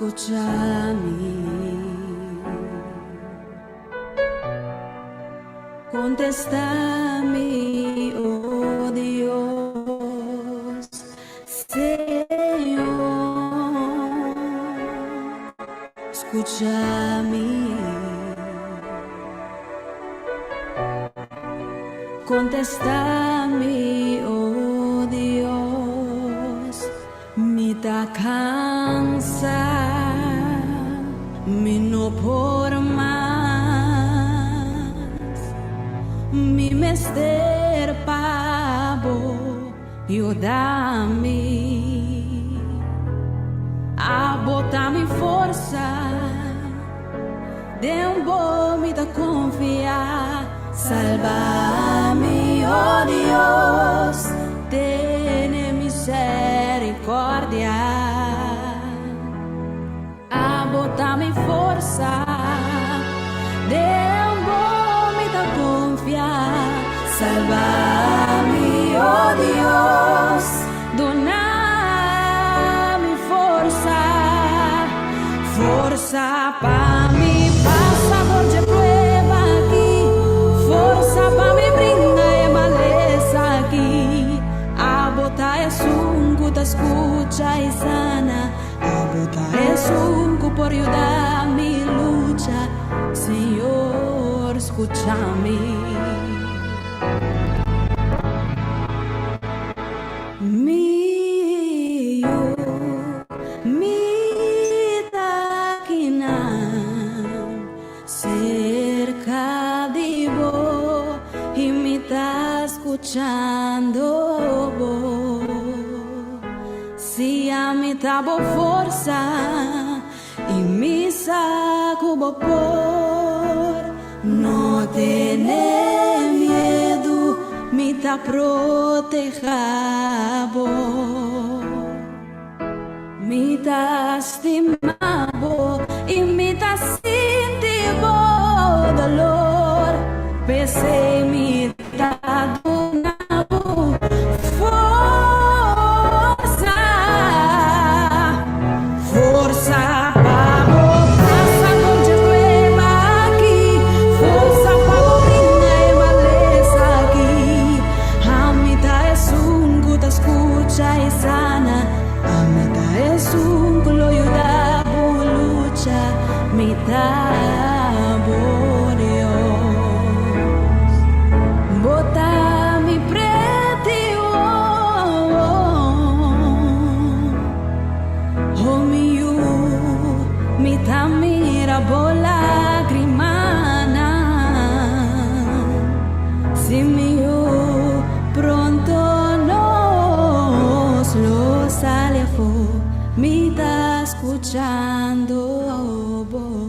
escúchame, contéstame, oh Dios, Señor, escúchame, contéstame, oh Dios, me da cansa, me no por más, mi mester pavo, yo dame, a botar mi força, de bom me da confiar, salva-me, oh Dios, ten misericórdia, a botar mi força, de bom me da confiar, salva-me, oh Dios, dona-me força para mim, passador de prueba aqui, força para me brindar e maleza aqui, a botar é sunco da escuta e sana, a botar é sunco por ajudar me luta, Senhor, escucha-me. Cerca de vos y me está escuchando vos. Si a mí tabo fuerza y me saco por, no tener miedo, me está proteja vos, me está estimado y me está dolor, pensei me tá donando força para passador de prueba aqui, força para brindar e maleza aqui, a mitad é sungo da escuta e sana, a mitad é sungo lo ayuda a lucha, mitad bola grimana, si mío pronto nos lo sale a me está escuchando vos.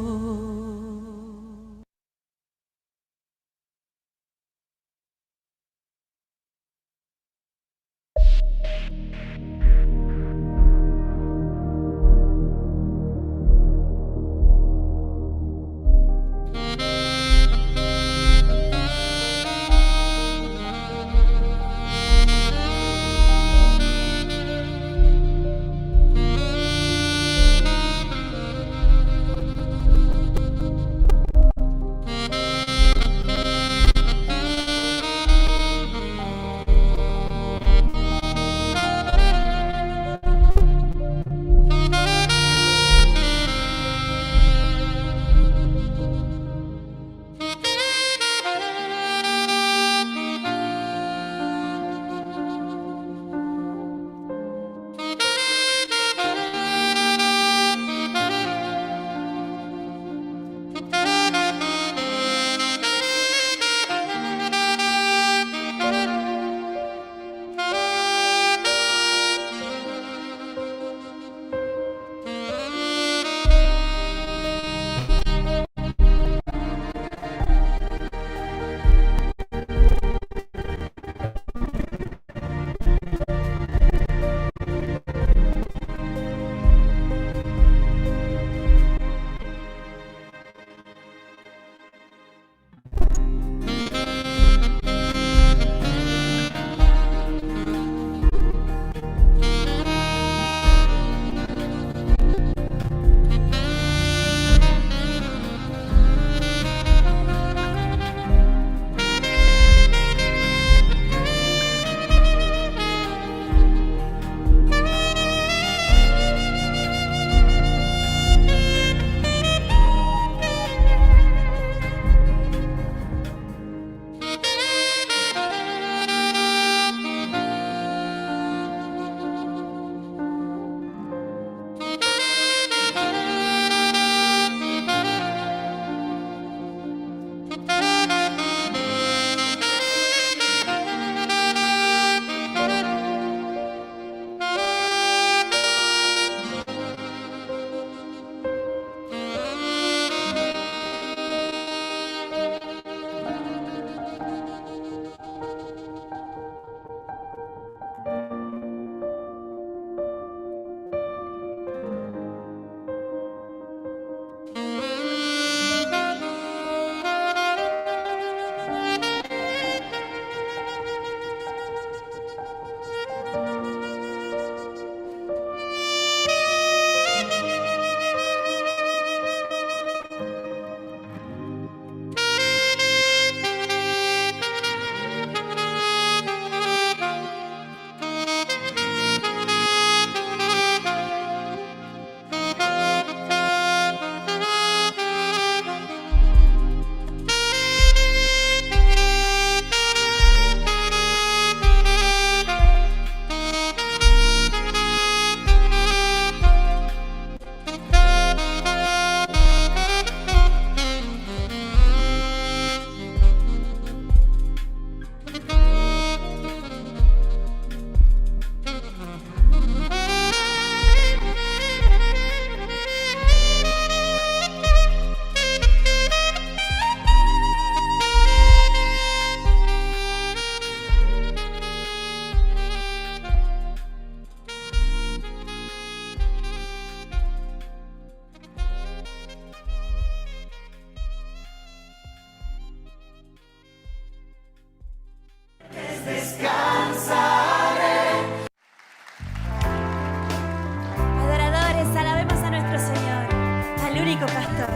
único pastor,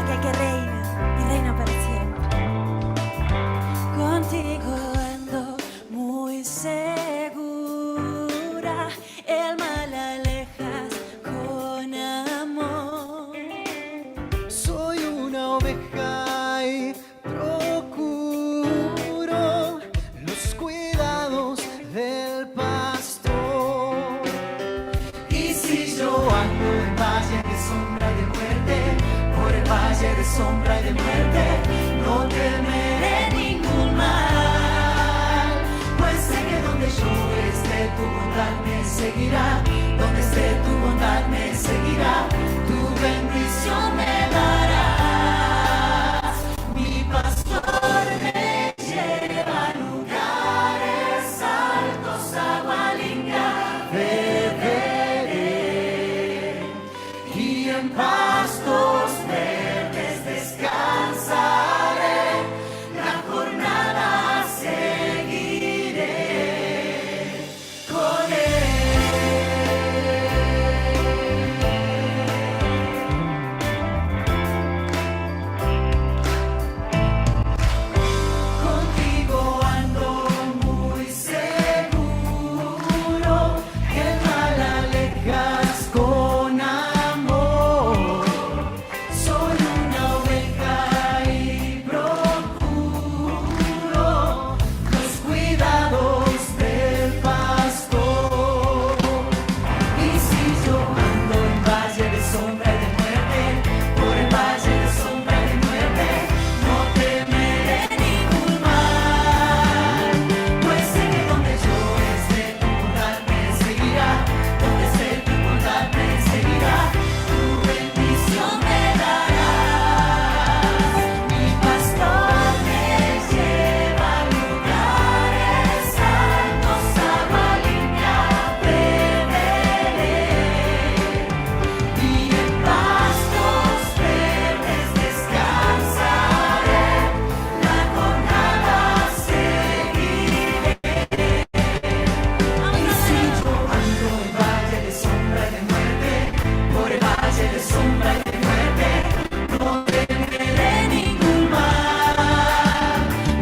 aquel que reina y reina para siempre. Contigo ando muy segura, el mal alejas con amor. Soy una oveja y procuro los cuidados del pastor. Y si yo ando en valle de sombra de muerte, por el valle de sombra y de muerte, no temeré ningún mal, pues sé que donde yo esté tu bondad me seguirá, donde esté tu bondad me seguirá, tu bendición me darás. Mi pastor me lleva a lugares altos, agua limpia beberé, y en pastos verdes descansaré, la jornada seguiré con él. Contigo ando muy seguro, el mal alejas con amor. Soy una oveja y procuro los cuidados del pastor. Y si yo ando en valle de sombra y de muerte, por el valle de sombra y de muerte, no temeré ningún mal, pues sé que donde yo esté tu bondad me seguirá, donde esté tu bondad me seguirá, tu bendición me darás. Mi pastor me lleva a lugares altos, agua limpia beberé, y en pastos verdes descansaré, la jornada seguiré. Y si yo ando en valle de sombra y de muerte, por el valle de sombra y de muerte, no temeré ningún mal,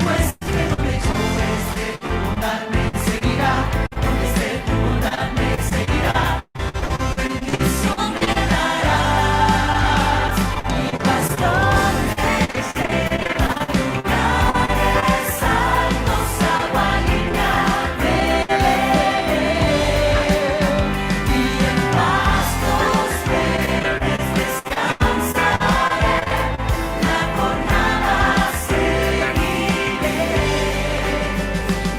pues que donde yo esté tu bondad me seguirá, donde esté tu bondad me seguirá, tu bendición me darás. Mi pastor me lleva a lugares altos, agua limpia beberé, y en pastos verdes descansaré, la jornada seguiré.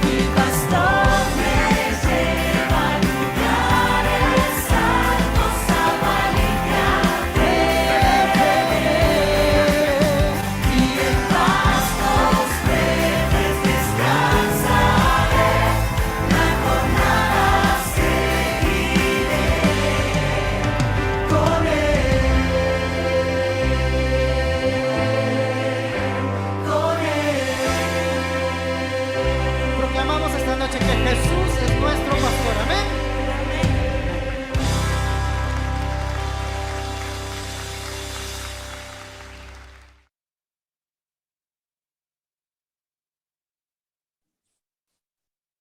Mi pastor me lleva a lugares altos, agua limpia beberé, y en pastos verdes descansaré, la jornada seguiré con él. Proclamamos esta noche que Jesús es nuestro pastor. Amén.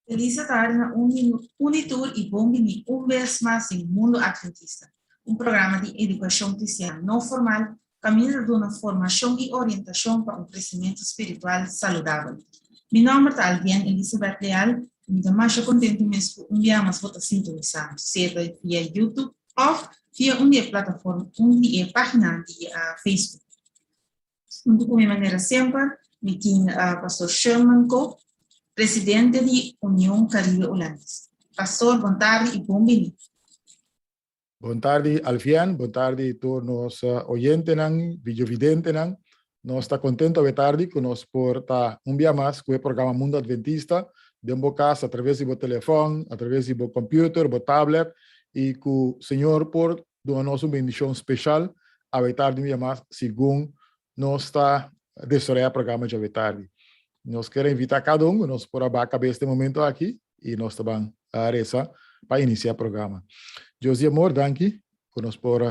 Feliz tarde na Unitur e bem-vindo vez mais em Mundo Adventista, programa de educação cristã não formal, caminho de uma formação e orientação para crescimento espiritual saudável. Meu nome é Alvian Elizabeth Leal e me dá mais contente mesmo enviamos para sintonizar, seja via YouTube ou via uma plataforma, uma página de Facebook. De uma maneira sempre, me tem pastor Sherman Cook, presidente de União Caribe Holandesa. Pastor, boa tarde e bem-vindo. Boa tarde, Alfian. Boa tarde a todos os oyentes, videovidentes. Nós estamos contentos de tarde que nós por dia mais com o programa Mundo Adventista, de casa através do telefone, através do computador, do tablet, e que o Senhor por dar-nos uma bendição especial a tarde um dia mais, segundo nós está desarrollar o programa de tarde. Nós queremos invitar cada nós por abaixo este momento aqui, e nós também a reza para iniciar o programa. Josia Amor, danke, que nós por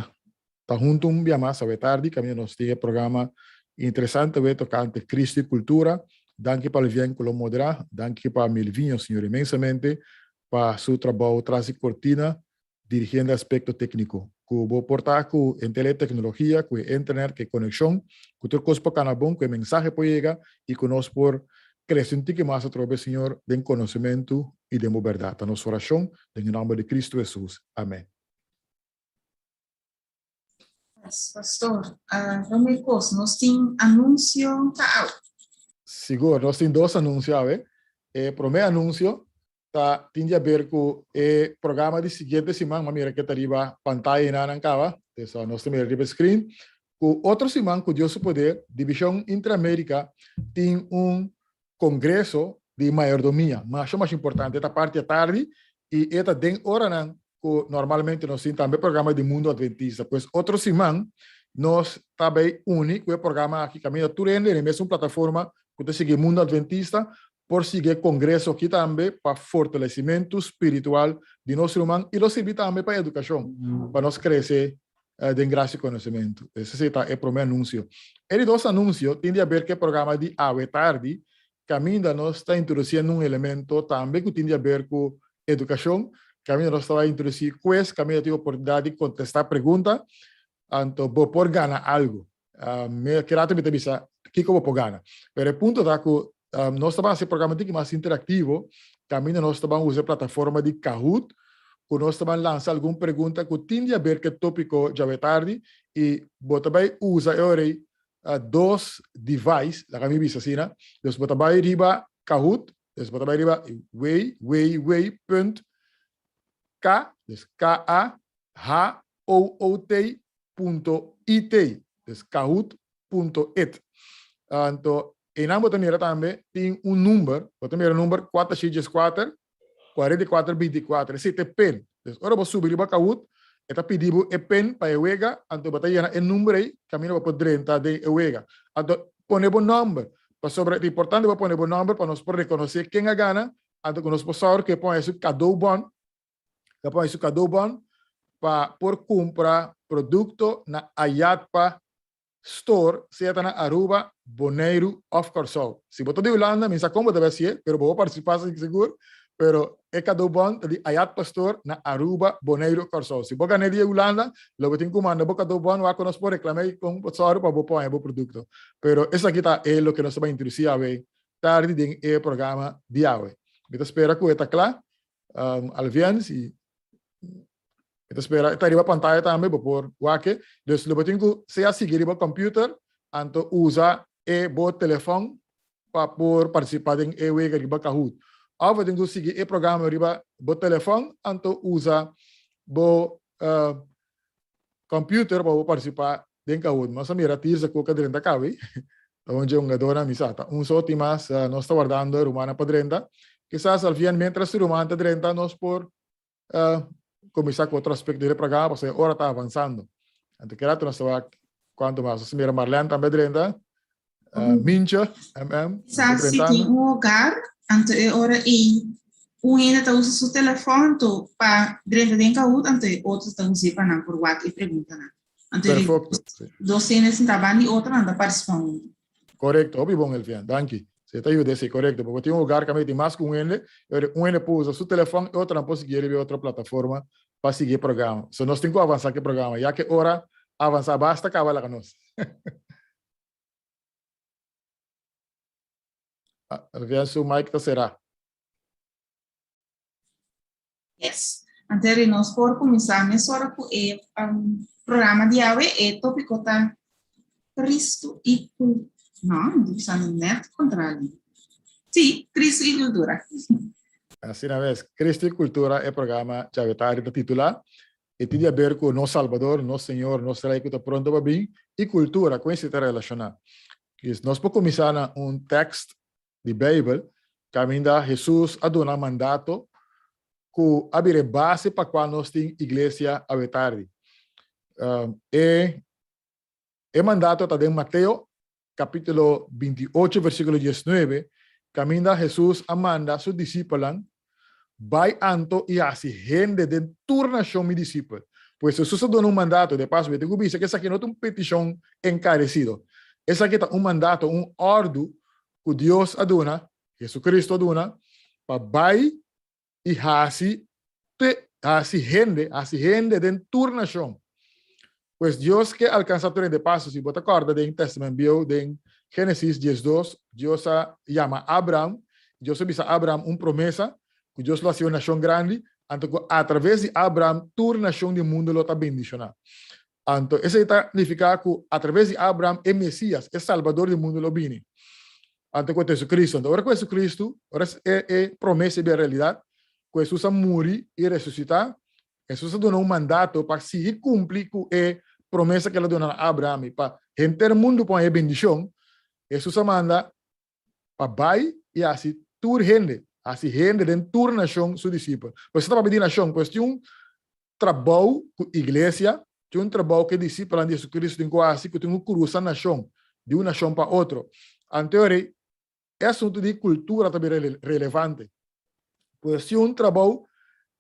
Está junto un día más a tarde, que nos tiene programa interessante, tocante Cristo e cultura. Danke para o Vian que lo modera, danke para Milvinho, senhor, imensamente, para seu trabalho traz cortina, dirigindo aspecto técnico. Que vou portar com a teletecnologia, com a internet, com a conexão, com tudo coisa para bom, com a mensagem para chegar e com nós por crescer um pouco mais através, senhor, de conhecimento e de verdade. A nossa oração, em nome de Cristo Jesus. Amém. Pastor, Romecos, nós temos anúncio tal. Seguro, nós temos dois anúncios, o primeiro anúncio tem a ver com o programa de seguinte semana, mira que está arriba pantalla na ancava, então nós temos arriba screen. Com outra semana, com Deus poder, Divisão Interamérica tem congresso de maiordomia, mas o mais importante é a parte da tarde e esta tem hora não, que normalmente nós temos também programa de Mundo Adventista, pois outra semana nós também une com o programa aqui caminha turende na mesma plataforma que te sigue Mundo Adventista por seguir congresso aqui também para fortalecimento espiritual de nosso irmão e nós servir também para educação, para nós crescer de graça e conhecimento. Esse é o primeiro anúncio. E dois anúncios tem a ver com o programa de Ave Tarde, que ainda nós está introduzindo elemento também que tem a ver com educação, que ainda nós está introduzindo quiz, que ainda tem a oportunidade de contestar perguntas, então vou por ganhar algo. Me quero também te avisar que vou por ganhar. Mas o ponto é que nós estamos fazendo programa mais interativo, que ainda nós estamos usando a plataforma de Kahoot, que nós estamos lançando alguma pergunta que tem a ver com o tópico de Ave Tarde, e vou também usar dois devices, la kami bisa sina, dus bota bay riba Kahoot, dus bota bay riba way.k, dus kahoot.it, dus kahoot.it. Então, e na bota mira também tem número, bota mira número 464 4424, esse é pen. Dus ora vou subir riba Kahoot, eta pedido e pen para ewega, anto batayana e número aí, caminho para poder entrar de ewega. Anto poner bom número, para sobre é importante para poner bom número para nós poder reconhecer quem a gana, anto que nós possamos que põe isso cadeau bom, que põe isso cadeau bom para por comprar produto na Ayatpa Store, seja na Aruba, Bonaire of Corsol. Se botar de Holanda, me sabe como deve ser, pero vou participar seguro. Pero é cada bom de Ayat Pastor na Aruba, Bonaire, Corsol. Se você ganhar de Holanda, logo tem comanda, você cada bom vai conosco por reclamar com o pastor para pôr o produto. Pero essa aqui tá é o que nós vamos introduzir a ver tarde em o programa de hoje. Eu espero que está claro. Alvians e eu espero que arriba a pantalla também para pôr o aqui. Então, logo tem que se a seguir o computer, então usa o telefone para por participar em o riba Kahoot. Ou tem que seguir o programa riba o telefone, então usa o computer para participar em Kahoot. Mas a minha tira com a cadrenta cabe, onde é uma dona misata. Só tem mais, nós estamos guardando a rumana para drenta. Quizás al final, mientras a rumana drenta, nós por começar com outro aspecto do programa, porque a hora está avançando. Então, que nós estamos quanto mais. A minha Marlene também drenta, Mincha, Se tem lugar, então é hora e ainda está usando seu telefone para dentro de Kahoot, então outro está usando para não por WhatsApp e pergunta não. Então docenas trabalham e outra não está participando. Correto, óbvio bom Elfian, danke. Você está ajudando, é correto, porque tem lugar que tem mais que ele pode usar seu telefone e outra não pode seguir outra plataforma para seguir o programa. So nós temos que avançar o programa, já que hora avançar basta acabar lá com nós. Elfian, seu mic está será. Yes. Então, nós por começar nessa hora com o programa de hoje, é tópico tá Cristo e cultura. Não, está no net contrário. Sim, Cristo e cultura. Assim na vez, Cristo e cultura é o programa chavetário da titular e tem a ver com o nosso Salvador, nosso Senhor, nosso Rei que está pronto para vir e cultura, com isso está relacionado. Nós podemos começar na texto de Bíblia, que ainda Jesus a donar mandato que abrir base para quando nós temos igreja a tarde. E mandato está em Mateus, capítulo 28, versículo 19, que ainda Jesus manda a seus discípulos, vai anto e assim gente de turnação mi discípulo. Pues Jesús dona un mandato, de paso, eu tenho que dizer que essa aqui não é uma petição encarecido. Essa aqui é um mandato, um ordem que Deus aduna, Jesus Cristo aduna, para vai e gente dentro da nação. Pues Deus que alcança todo de paso, si vos te acordas del Testamento, de Génesis 10:2, Dios llama a Abraham, Dios avisa a Abraham una promesa, que Dios lo hacía una nación grande, entonces a través de Abraham, toda nación del mundo lo está bendicionando. Entonces, eso significa que a través de Abraham, el Mesías, el Salvador del mundo lo viene. Entonces, con Jesucristo. Entonces, ahora con Jesucristo, ahora es promesa de realidad, que Jesús morir y resucitar, Jesús dio un mandato para seguir cumplir con la promesa que le dio a Abraham, y para gente del mundo poner bendición, Jesús manda para vai y así toda gente dentro de la nación, su discípulo. Pues estaba pedindo nación, pues tiene un trabajo con iglesia, tiene un trabajo que discípulos de Jesucristo tienen que hacer, que tienen que cruzar nación, de una nación para otra. Anterior, es asunto de cultura también relevante. Pues tiene un trabajo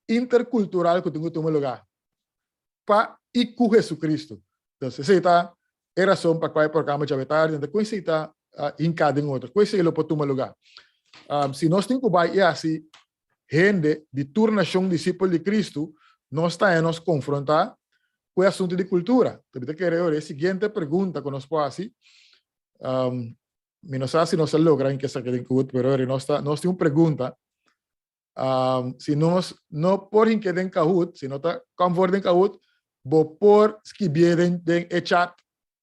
intercultural que tiene que tomar lugar para ir con Jesucristo. Entonces, esa es la razón para el programa de Javetar, entonces, ¿cuál está en cada otro? ¿Cuál es lo que tomar lugar? Si nós temos que vai assim, gente de toda nação discípulo de Cristo, nós estamos confrontar com o assunto de cultura. Também quero a seguinte pergunta que nós podemos fazer. Não sei se nós logramos que essa quede em curto, mas nós temos uma pergunta. Se nós não podemos quedar em curto, se não está confortável em curto, vou pôr escrever em chat,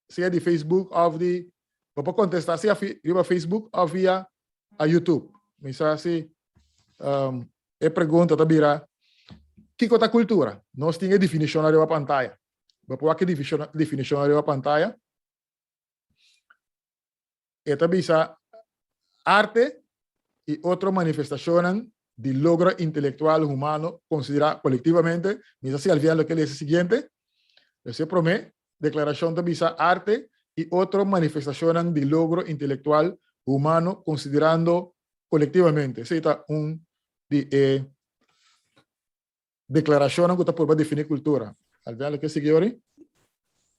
seja de Facebook ou de... Vou contestar seja via Facebook ou via a YouTube. Mensaje, pergunta também, que é a cultura? Nós temos a definição na pantalla. Vou pôr aqui a definição na pantalla. E também arte e outras manifestações de logro intelectual humano considerado colectivamente. Mensaje al final lo que le dice siguiente. Se promete, declaración também arte e outras manifestações de logro intelectual humano considerando colectivamente. Esa es una declaración que está por definir cultura. ¿Alguien lo que sigue ahora?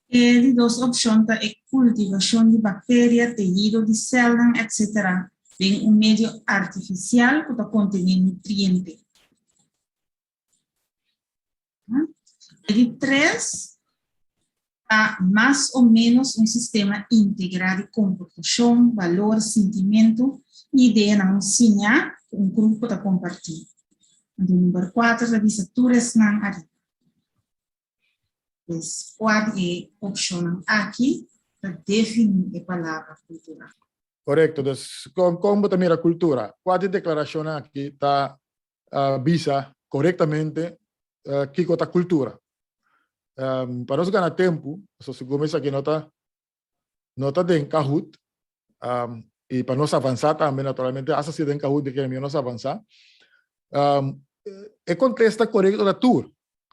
De dos opciones es cultivación de bacterias, tejido de células, etc. en un medio artificial que contiene nutrientes. De tres, más o menos un sistema integrado de comportación, valor, sentimiento, idea na ensinar, um grupo para compartilhar. O número 4, a visaturas não ari. Pues, pode opcionar aqui para definir a palavra cultura. Correcto. Entonces, como también la cultura, ¿cuál declaración aquí está visa correctamente qué es la cultura? Para nosotros ganar tiempo, eso se comienza que no está de encajut, y para nos avanzar también, naturalmente, hasta si de encajut de que nos avanzar, el contexto correcto de la tour.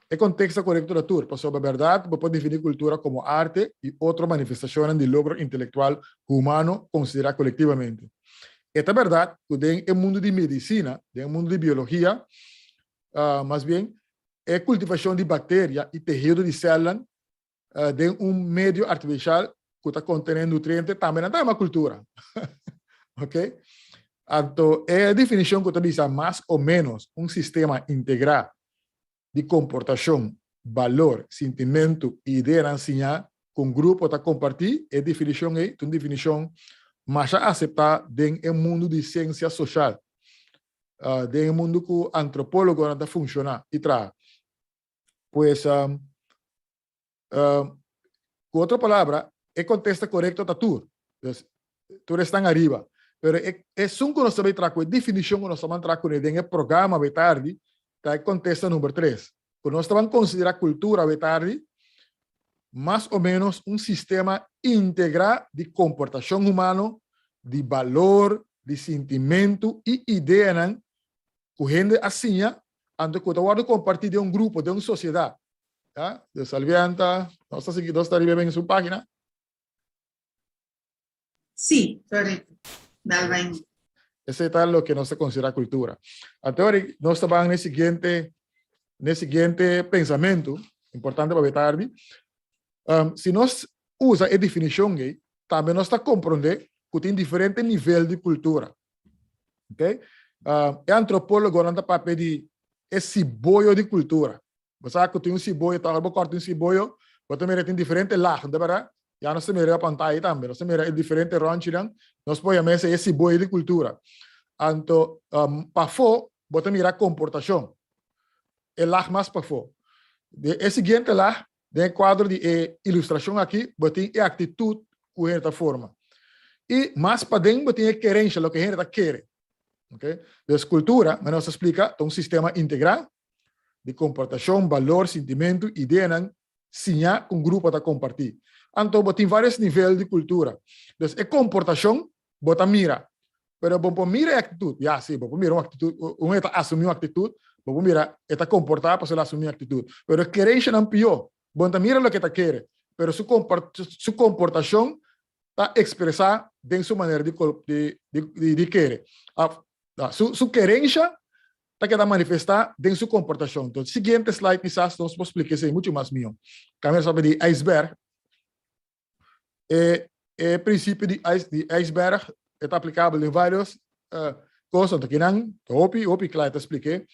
El contexto correcto de la tour. Pues, sobre verdad, puede definir cultura como arte y otras manifestaciones de logro intelectual humano considerado colectivamente. Esta verdad, en el mundo de medicina, en el mundo de biología, más bien, es cultivación de bacterias y tejido de células de un medio artificial que está conteniendo nutrientes, también está en la cultura. ¿Ok? Entonces, es la definición que utiliza más o menos un sistema integral de comportación, valor, sentimiento y idea de enseñar con grupo para compartir. Es definición es una definición más aceptada en el mundo de ciencia social, en el mundo que antropólogo no funciona y trae. Pues, con otra palabra, el contexto correcto está tú. Entonces, tú estás arriba. Pero es un que nós também trago, a definição que nós estamos trazendo en el programa de tarde, está el contexto número 3. Que nós estamos considerando cultura de tarde, más o menos un sistema integral de comportación humano, de valor, de sentimiento y idea, que gente assim, antes que eu compartir de un grupo, de una sociedad. De Salvianta, ¿no está arriba en su página? Sí, correcto. Ese es lo que no se considera cultura. Entonces, nós estamos en el siguiente pensamiento, importante para Betardi. Se nós usa a definição, também nós está compreendendo que tem diferente nível de cultura. Ok? É antropólogo não está para pedir esse boio de cultura. Você sabe que tem um ciboio, tá? Eu corto um ciboio, você também tem diferente lá, não é verdade? Já nós também a pantalla também, nós também é diferente rancho, nós podemos esse boio de cultura. Então, para fora, você mira comportação. É lá mais para fora. É seguinte lá, tem quadro de ilustração aqui, você tem a atitude que a gente forma. E mais para dentro, você tem a querência, o que a gente quer. Okay? Então, cultura, mas nós explica, é um sistema integral de comportação, valor, sentimento, ideia, sinha com grupo para compartilhar. Então, você tem vários níveis de cultura. Então, a comportação, você mira. Pero você mira a atitude. Já, sim, você mira uma atitude, você assume uma atitude, você mira, está comportar para assumir uma atitude. Pero a querência não é pior. Você mira o que está querendo. Pero sua comportação está expressar de sua maneira de querer. Sua querência está querendo manifestar de sua comportação. Então, seguinte slide, quizás, nós vamos explicar isso muito mais meu. Câmera sabe de iceberg. O princípio de iceberg é aplicável em várias coisas. Então, aqui não, opi, claro, te expliquei.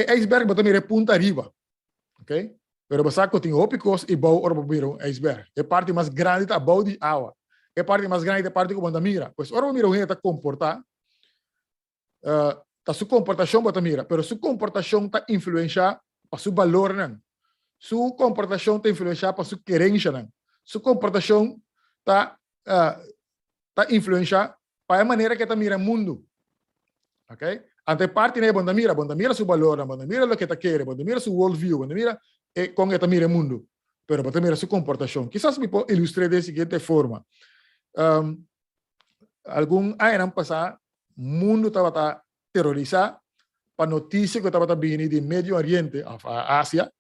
Iceberg, você mira ponta arriba. Ok? Pero você sabe que tem ópicos e bom orbo iceberg. É parte mais grande da bom de água. É parte mais grande da parte que você mira. Pois orbo mira o está comportar. Tá sua comportação você mira, pero sua comportação está influenciar para seu valor não. Sua comportação está influenciar para sua querência não. Sua comportação está influenciar para a maneira que está mira o mundo. Ok? Ante parte né você mira seu valor, você mira o que está querendo, você mira seu worldview, você mira como está mira o mundo. Pero você mira sua comportação. Quizás me pode ilustrar de seguinte forma. Algum ano passado, o mundo estava terrorizado para notícia que estava vindo do Médio Oriente, a Ásia,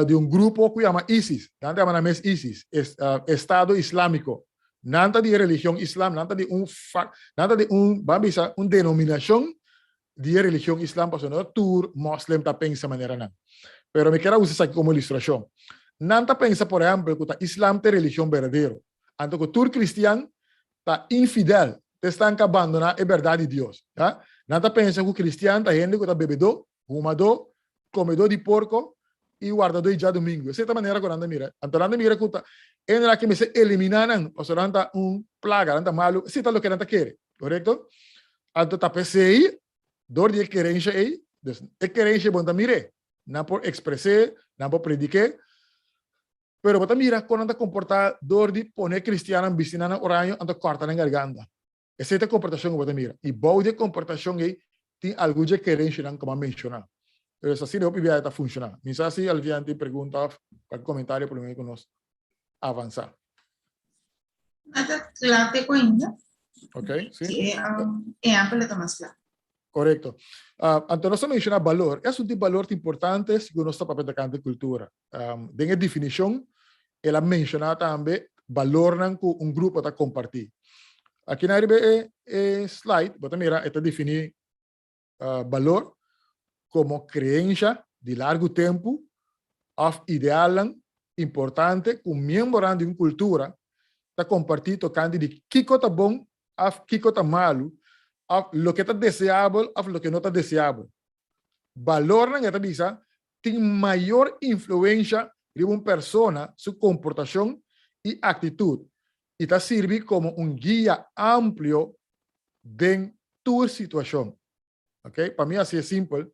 de um grupo que chama ISIS. Não chama na mesa ISIS, Estado Islâmico. Nada de religião islã, nada de uma denominação de religião islã, para o tour muslim está pensando de maneira não. Pero me quero usar isso aqui como ilustração. Não está pensando, por exemplo, que o Islã é religião verdadeira. Então, que o tour cristiano está infidel, está abandonar a verdade de Deus. Tá? Não está pensando que o cristiano está gente que está bebedor, fumador, comedor de porco e guardador de dia domingo. Essa é a maneira que anda mira. Então, anda mira que é que me se eliminar, ou seja, anda plaga, anda malo, se está o que anda quer, correto? Então, está pensando dor de querência aí, a querência bom mire, não por expressar, não por predicar, pero você mira quando anda comportar dor de poner cristiano em piscina na oranho, anda corta na garganta. Essa é a comportação que você mira. E boa de comportação aí tem algo de querência, não como mencionar. Pero assim eu pedi a funcionar. Mas assim, alguém tem pergunta, qualquer comentário para mim que nós avançar. Nada, claro, te cuenta. Ok, sim. É amplo, mais claro. Correcto. Então, nós mencionamos valor. É um tipo de valor importante que nós estamos para a cultura. Tem a definição, ela menciona também valor que um grupo está compartilhando. Aqui na slide, você mira, está definir valor como crença de largo tempo, of ideal importante, com membro de uma cultura, está compartilhando tocando de kiko está bom, of kiko está malo, lo que está deseável ou lo que não está deseável. Valor na cabeça tem maior influência de uma pessoa, sua comportação e atitude. E está servir como um guia amplo de tua situação. Ok? Para mim, assim é simples.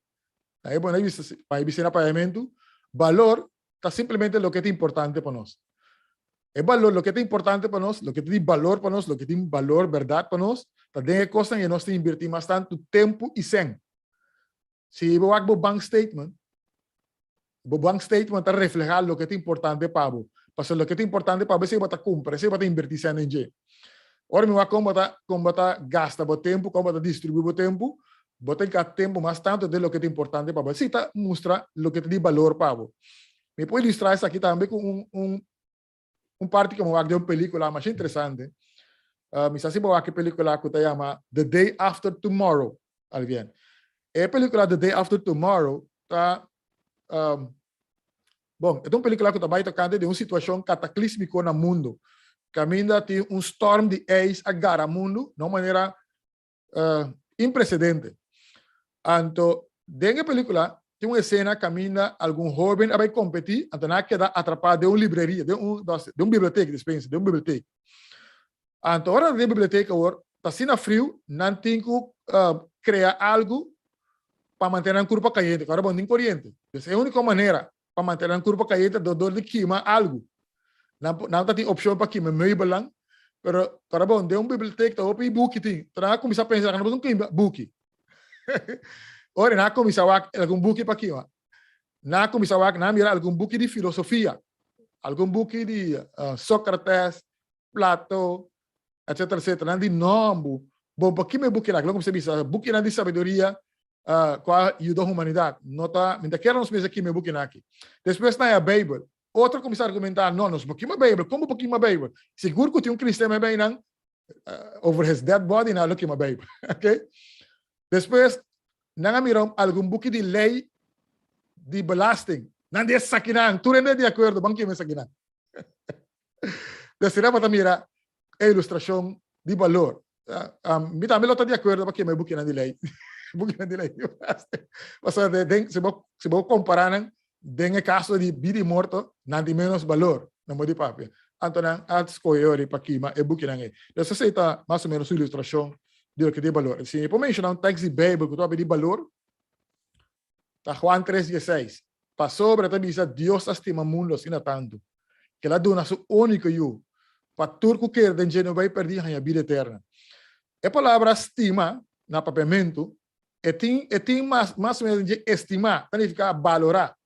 Aí, para a pagamento, valor está simplesmente o que é importante para nós. É valor, o que é importante para nós, o que tem valor para nós, o que tem valor, verdade para nós, também é coisa que nós temos que invertir bastante tempo e sem. Se eu hago bank statement está reflejar o que é importante para você. Porque o que é importante para você, você compra, você vai invertir sem ninguém. Ora, como você gasta o tempo, como você distribui o tempo, você tem tempo mais tanto de lo que é importante para você. Você mostra o que tem valor para você. Me pode ilustrar isso aqui também com parte que eu vou de uma película mais interessante. Misa si bawa que película que se llama The Day After Tomorrow. Alguien. A película The Day After Tomorrow está Bom, é uma película que está tocando de uma situação cataclísmica no mundo. Caminha tem um storm de eis agarra o mundo de uma maneira imprecedente. Então, dentro da película, tem uma cena que caminha algum jovem vai competir, então não queda atrapado de uma livraria, de uma biblioteca, dispensa, de uma biblioteca. Então, a hora da biblioteca, está sendo frio, não tem que criar algo para manter a curva caliente. Agora, bom, tem corrente. Essa é a única maneira para manter a curva caliente do dor de queimar algo. Não tem opção para queimar meio balão, mas, agora, bom, de uma biblioteca, está open e book, tem. Então, não começar a pensar que não queima book. Ora, não começar a algum book para queimar. Não começar a mirar algum book de filosofia, algum book de Sócrates, Plato, etc, etc. Não de nome. Bom, para que me book lá? Como você diz, book de sabedoria, qual ajuda a humanidade. Nota, ainda quero nos pensar que me book aqui. Depois tem a Bíblia. Outro começar a argumentar, não, nós book a Bíblia. Como book a Bíblia? Seguro que tem um cristão bem não over his dead body, não look a Bíblia. Ok? Depois, não miram algum book de lei de belasting. Não de saquinang. Tu não é de acordo, banque me saquinang. Depois, para mirar a ilustração de valor. Me também estou de acordo porque me book de lei. Book de lei. Mas se vou comparar, tem caso de vida e morte, não tem menos valor. Não pode papel. Então, a escolher para aqui, é book de lei. Então, essa é mais ou menos a ilustração de que tem valor. Se eu mencionar um texto de Bíblia que tu de valor, está Juan 3:16. Para sobre a diz Deus estima o mundo assim tanto que ela dona seu único eu para tudo que quer não vai perder a vida eterna. A palavra estima no papamento tem mais ou menos de estimar, significa valorar.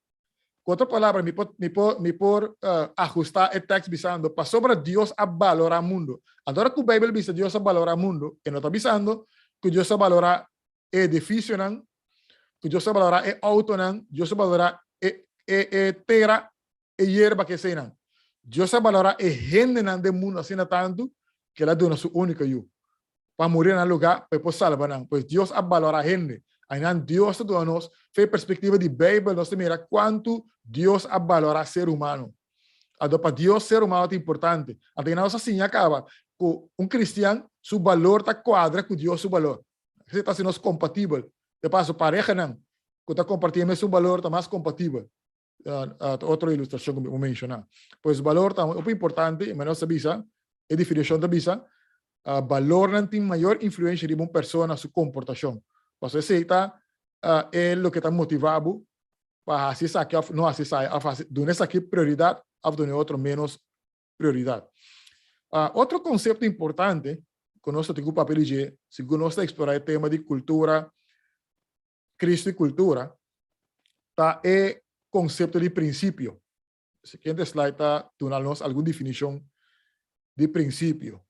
Com outra palavra, me por ajustar o texto dizendo para sobre Deus a valorar o mundo. Agora que a Bíblia diz Deus a valorar o mundo, e não está dizendo que Deus a valorar o edifício, que Deus a valorar o auto, Deus a valorar terra e hierba que sei. Deus a valorar a gente do mundo assim tanto que ela dona seu único eu. Para morrer no lugar, para salvar. Pois Deus a valorar a gente. Aí Deus te dá nos foi perspectiva de Bíblia, nós mira quanto Deus a valorar ser humano. Para Deus ser humano é importante. Até nós assim acaba com cristiano, seu valor está quadra com Deus seu valor. Você está sendo compatível. De passo, pareja não. Que está compartilhando seu valor está mais compatível. Outra ilustração que eu mencionar. Pois o valor está muito importante, mas nós avisa, a definição da visa, valor não tem maior influência de uma pessoa na sua comportação. Você aceita é o que está motivado para acessar aqui, não acessar, a fazer nessa aqui prioridade, a donde outro menos prioridade. Outro conceito importante que nós temos o papel de, se nós explorar o tema de cultura, Cristo e cultura, tá é conceito de princípio. Se quer slide está dando alguma definição de princípio.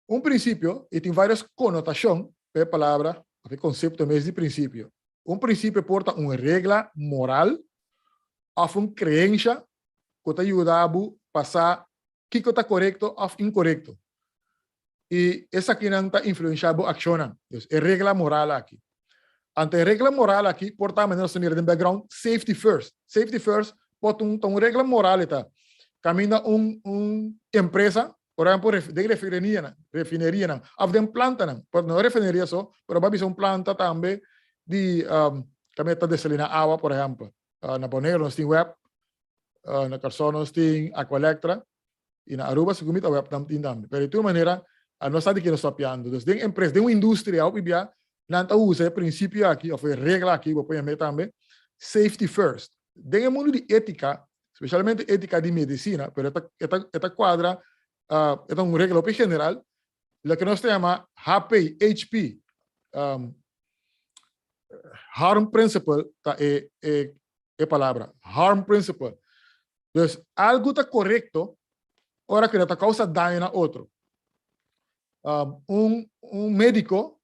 Um princípio tem várias conotações para a palavra. O conceito mesmo de princípio. Um princípio porta uma regra moral ou uma crença que te ajuda a passar o que está correto ou incorreto. E essa aqui não está influenciando a ação. É regra moral aqui. Ante a regra moral aqui, porta a maneira de mirar background, safety first. Safety first, porta uma regra moral. Caminha uma empresa, por exemplo, de refineria, não. Of them planta, não. Não refineria só, mas vai ser uma planta também de cameta de salina água, por exemplo. Na Bonaire nós temos web, na Carson nós temos Aqualectra, e na Aruba se comita web também. Mas de toda maneira, nós sabemos que nós estamos piando. Então, tem empresa, tem uma indústria, não usa o princípio aqui, ou regra aqui, vou pôr também, safety first. Tem um mundo de ética, especialmente ética de medicina, mas esta quadra, é uma regra general, o que nós chamamos HP, harm principle, é a palavra, harm principle. Então, algo está correto, ora que está causa dano a outro. Médico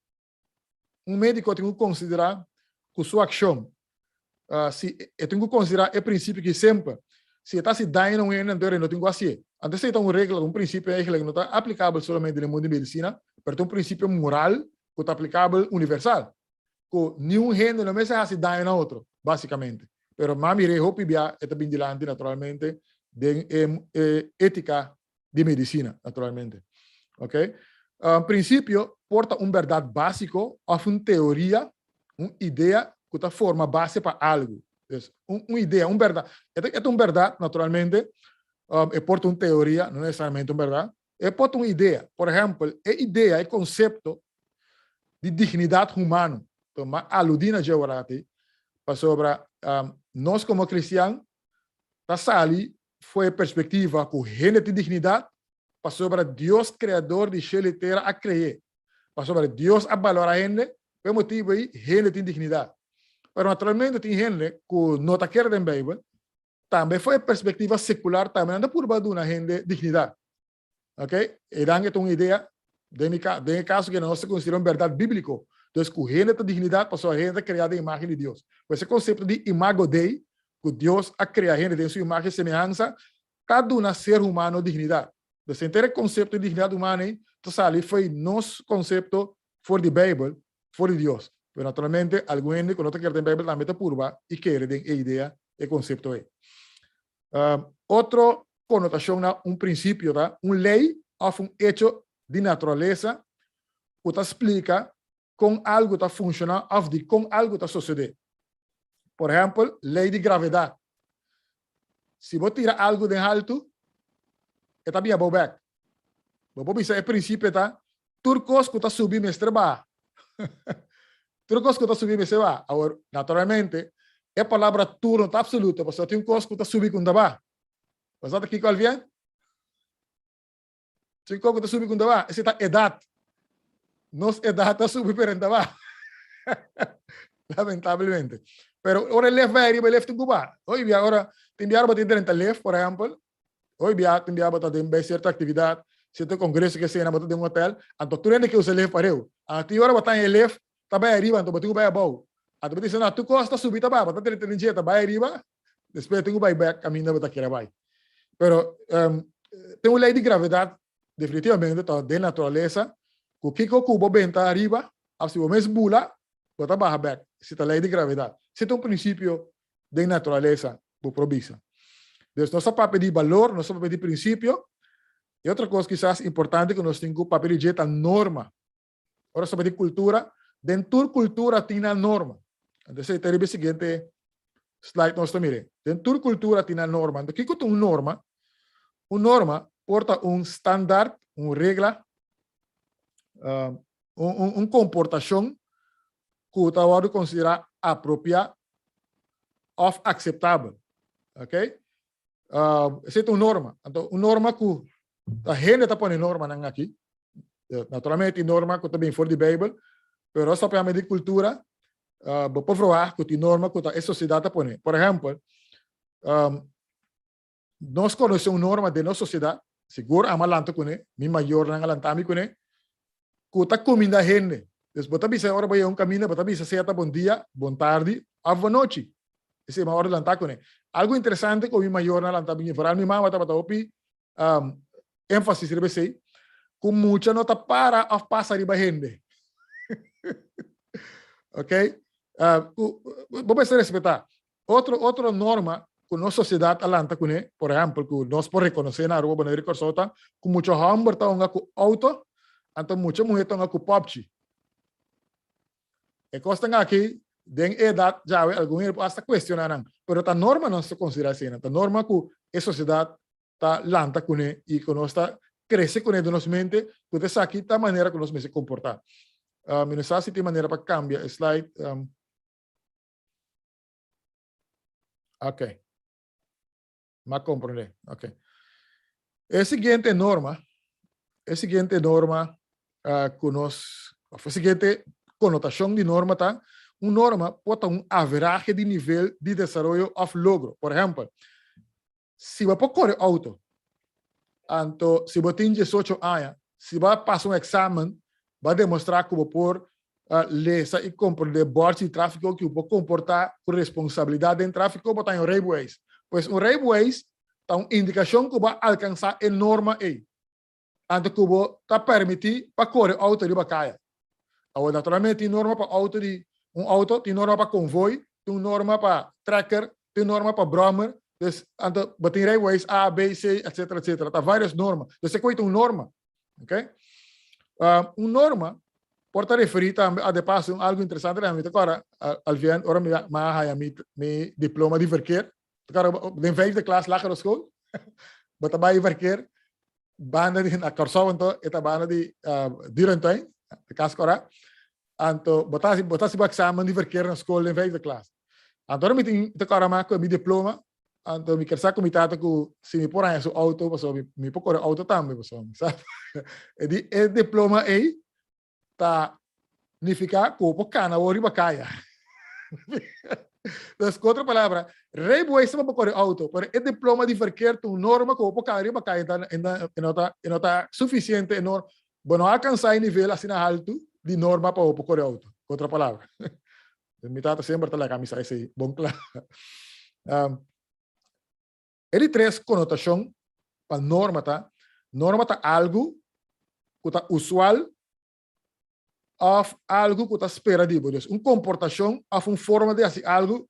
tem que considerar que sua ação, tem que considerar o princípio que sempre, se está se dando não tem que fazer. Antes de ter uma regra, um princípio que não está aplicável somente no mundo de medicina, mas tem um princípio moral que está aplicável universal. Que nenhum gênero não se dá a outro, basicamente. pero mami hopi bia eta bindilante naturalmente de ética de medicina naturalmente. Ok? Princípio porta verdade básico ou uma teoria, uma ideia que forma base para algo. Uma ideia, verdade. É uma verdade naturalmente, porta uma teoria, não necessariamente uma verdade. Porta uma ideia. Por exemplo, ideia, conceito de dignidade humana. Então, aludina georati sobre nós como cristianos, da sali foi a perspectiva com gente de dignidade, para sobre Deus criador de céu e terra a criar, para sobre Deus a valorar a gente, por motivo aí gente tem dignidade. Mas naturalmente tem gente que não está querendo em Bíblia, também foi a perspectiva secular também anda por baixo de uma gente dignidade, ok? E dan é uma ideia de caso que não se considera uma verdade bíblico. Então, com gente de dignidade, passou a gente criada em imagem de Deus. Esse conceito de imago Dei, que Deus a criar a gente em sua imagem e semelhança, cada um ser humano dignidade. Então, esse conceito de dignidade humana, ali foi nosso conceito fora de Bíblia, fora de Deus. Mas, naturalmente, alguém que não quer ter Bíblia também está por baixo e quer ter a ideia e conceito aí. Outra conotação, princípio, lei ou hecho de natureza, que explica com algo está funcionando ou com algo está sucedendo. Por exemplo, lei de gravidade. Se você tira algo de alto, está bem back. Você bisa é princípio tá turcos que está subindo mestre ba. Turcos que está subindo mestre ba. Agora, naturalmente, a palavra tur não está absoluta, você tem coisa que está subindo com ba. Você está aqui com alguém? Tem coisa que está subindo com ba. Essa está edad. Nos edad está subindo perante ba. Lamentavelmente. Pero ora left vai arriba left com ba. Hoje agora tem dia para ter left, por exemplo. Hoje tem dia para ter certa atividade. Se tem congresso que seja na de um hotel, então tu ainda que usa left para eu. A ti hora botar em left, tá bem arriba, então botar vai abaixo. A tu diz não, tu costa subir tá bem, botar ter gente tá bem arriba, depois tem vai back caminho botar que vai. Pero tem uma lei de gravidade definitivamente tá de natureza, que o que cubo benta arriba, se o mesmo bula, botar barra back. Se tá lei de gravidade. Se tem princípio de natureza por provisa. Então, nosso papel de valor, nosso papel de princípio. E outra coisa quizás importante que nós temos o papel de a norma. Agora sobre cultura, dentro da cultura tem a norma. Então, esse é o seguinte slide nós também. Dentro da cultura tem a norma. Então, o que é uma norma? Uma norma porta standard, regra, comportação que o trabalho considera apropriado ou aceitável. Ok? Essa é uma norma. Então, uma norma que a gente está pondo norma aqui. Naturalmente, norma que também fora de Bíblia, mas nós sabemos de cultura, vou provar que tem norma que a sociedade está pondo. Por exemplo, nós conhecemos norma de nossa sociedade, seguro, a malanta com ele, minha maior na alantami com ele, que está comendo a gente. Então, você bisa agora vai um caminho, você bisa certa bom dia, bom tarde, ou boa noite. Esse é uma hora de lantar com ele. Algo interessante que o maior na alantami, para mim, mama está opi, ênfase se deve com muita nota para a passar de gente. Ok? Vamos respeitar. Outra norma que nossa sociedade alanta com ele, por exemplo, que nós podemos reconhecer na rua Bandeira Corsota, que muitos homens estão com auto, então muitas mulheres estão com popchi. E costa aqui, den edad, já alguns hasta questionarão, mas a norma não se considera assim. A norma que a sociedade está lanta com ele e que nós está cresce com ele de nossa mente, que essa aqui está a maneira que nós se comportar. Não sei se tem maneira para cambiar slide. Ok. Mas compreender. Ok. A seguinte norma que nós, a seguinte conotação de norma tá, uma norma pode um average de nível de desenvolvimento ou logro. Por exemplo, se você corre auto, então, se você tem 18 anos, se você passa um exame, vai demonstrar que você pode ler e compreender bordos de tráfego que você comportar com responsabilidade em tráfego, você está em railways. Pois um railways é uma indicação que vai alcançar a norma aí. Então, que você está permitido para correr auto de bacaia. Agora, naturalmente, tem norma para auto, tem norma para convoy, tem norma para tracker, tem norma para brommer, dus anto bating rijwijs A, B, C, etc, etc. Tá várias normas. Dus você conhece uma norma, ok? Uma norma pode referir a de passo algo interessante realmente. Agora, Alvian, ora me diploma de verkeer. Agora, de 5e klas lager op school. Bota bij verkeer. Banda di na Corsovanto, eta banda di Durantuin, de Cascora. Anto, botasi ba examen di verkeer na school in 5e klas. Anto, ora me te karama ko mi diploma. Anto, mi kersa komitata ko si mi pora su auto, paso mi pokore auto tambe, paso. E di diploma e ta significa ko po kana wori bakaya. Dus, com outra palavra, rijbewijs is een auto, maar het diploma die verkeerd een norma kopen kan, maar kan je dan nota suficiente enorm, bueno alcançar nível assim na alto de norma para o auto. Com outra palavra, me tata sempre tá lá camisa esse bom claro. Ele três conotação para norma tá algo que tá usual of algo que está esperado. Dus comportação of forma de fazer algo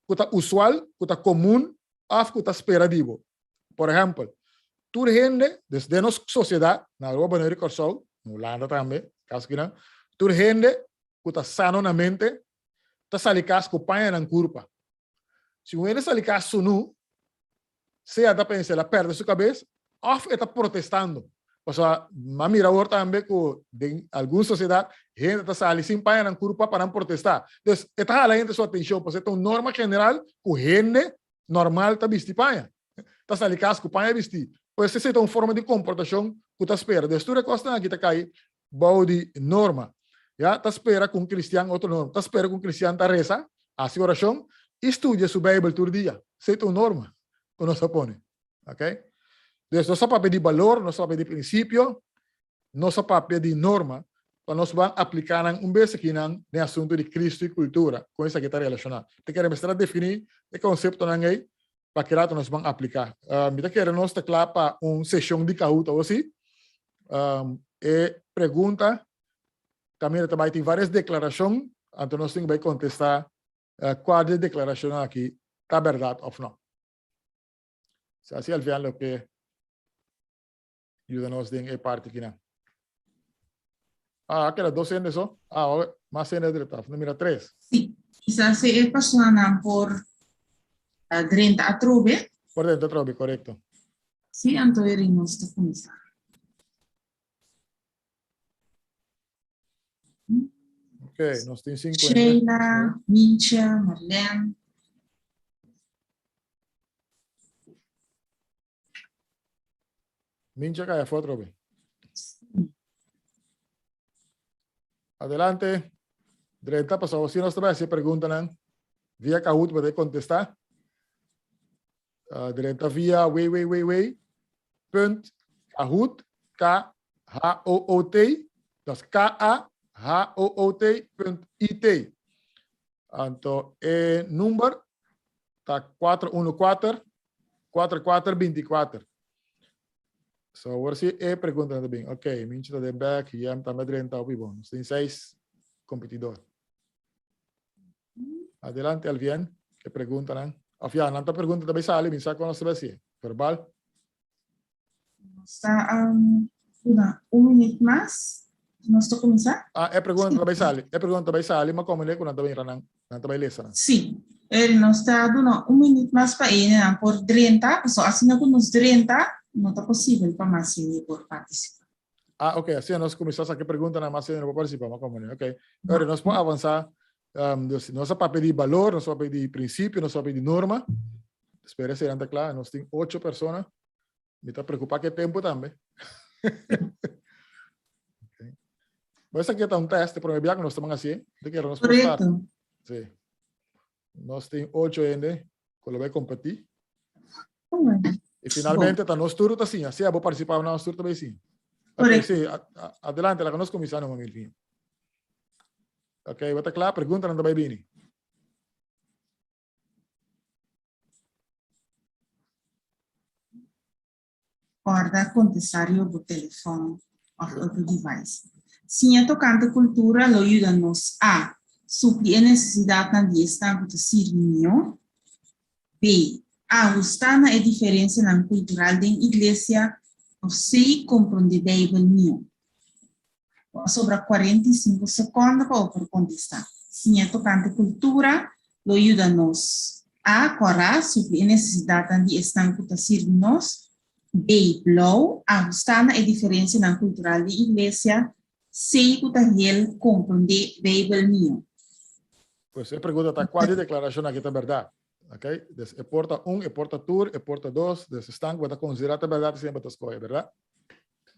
que está usual, que está comum, of que está esperado. Por exemplo, tu gente, desde nossa sociedade, na rua Banheiro Corsol, na Holanda também, caso que não, tu gente que está sano na mente, está salicas com panha na curva. Se um ele salicas sunu, se a pensar, ela perde sua cabeça, of está protestando. O sea, mira ahora también que en alguna sociedad, gente está saliendo sin pagar en curva para protestar. Entonces, está a la gente su atención, pues esta es una norma general que gente normal está vestindo paga. Está saliendo casco paga vestir. Pues esa es una forma de comportación que está espera. Entonces, tú recosta aquí te cae, body norma. Ya, está espera que un cristiano otro norma. Está espera que un cristiano está reza, hace oración, y estudia su Biblia todo el día. Esa es una norma que nos opone. ¿Ok? Dus nosso papel de valor, nosso papel de princípio, nosso papel de norma, para nós vamos aplicar um beijo aqui no assunto de Cristo e cultura, com isso aqui está relacionado. Te quero mostrar definir o conceito aí, para que nós vamos aplicar. Me quero nós teclar para uma sessão de Kahoot hoje, e pergunta, também também tem várias declarações, então nós temos que contestar qual de declaração aqui está verdade ou não. Se assim, al final, lo que ayúdanos en esta parte aquí. Aquí las dos cenas, más cenas de la número 3. Sí, quizás se pasan por 30 a trove. Por dentro trove, correcto. Sí, entonces nos está comenzando. Ok, nos tienen 5. Sheila, Mincha, Marlene. Mincha cae fue otro. Adelante. Drenta pasó. Si nos trae, se preguntan vía Kahoot, puede contestar. Drenta vía Kahoot, K-H-O-O-T, das K-A-H-O-O-T.it. Anto, número está 414-4424. So, ahora sí, pregunta también. Ok, Mincha de back, ya estamos 30 o vivo. Nos tienen 6 competidores. Adelante, Alvian, que preguntan. Alvian, ¿no te pregunta también sale? Me saco nuestra vez, verbal. Está un minuto más. ¿Nos toca comenzar? Pregunta también sale. Pregunta también sale, mas como le con también ranan, también lesa. Sí, él nos está dando un minuto más para ir por 30. So, así no con los 30. No está posible para más por participar. Ok, así nos comenzamos a que preguntan a más para participar, mas como ok. Ahora nos podemos avanzar. Nosso papel de valor, nosso papel de princípio, nosso papel de norma. Espera ser anda claro, nós temos 8 pessoas. Me está preocupado que tempo também. Okay. Mas aqui está teste para ver que nós estamos assim. De que nós postar. Sim. Nós temos 8 ainda, quando vai competir. E finalmente está nosso turno assim, assim eu vou participar na nosso turno também sim. Ok, sim, adelante, lá que nós começamos, meu filho. Ok, vai estar claro, pergunta não também bem. Guarda contestario por telefone o outro device. Sim, tocante cultura, lo ayuda-nos a suprir a necessidade de estar com o serviço, B. Ajustando a diferença na cultural da igreja, ou C. Compreender a Bíblia minha. Sobre 45 segundos para contestar. Se é tocante cultura, lo ajuda-nos a correr sobre a necessidade de estar com nos. B. Blow, ajustando a diferença na cultural da igreja, C. Ele compreender a Bíblia minha. Pues a pergunta está qual a declaração aqui é verdade. Ok? Dus é porta 1, é porta 2, é porta 2, dus estão que considerada verdade sempre as coisas, verdade?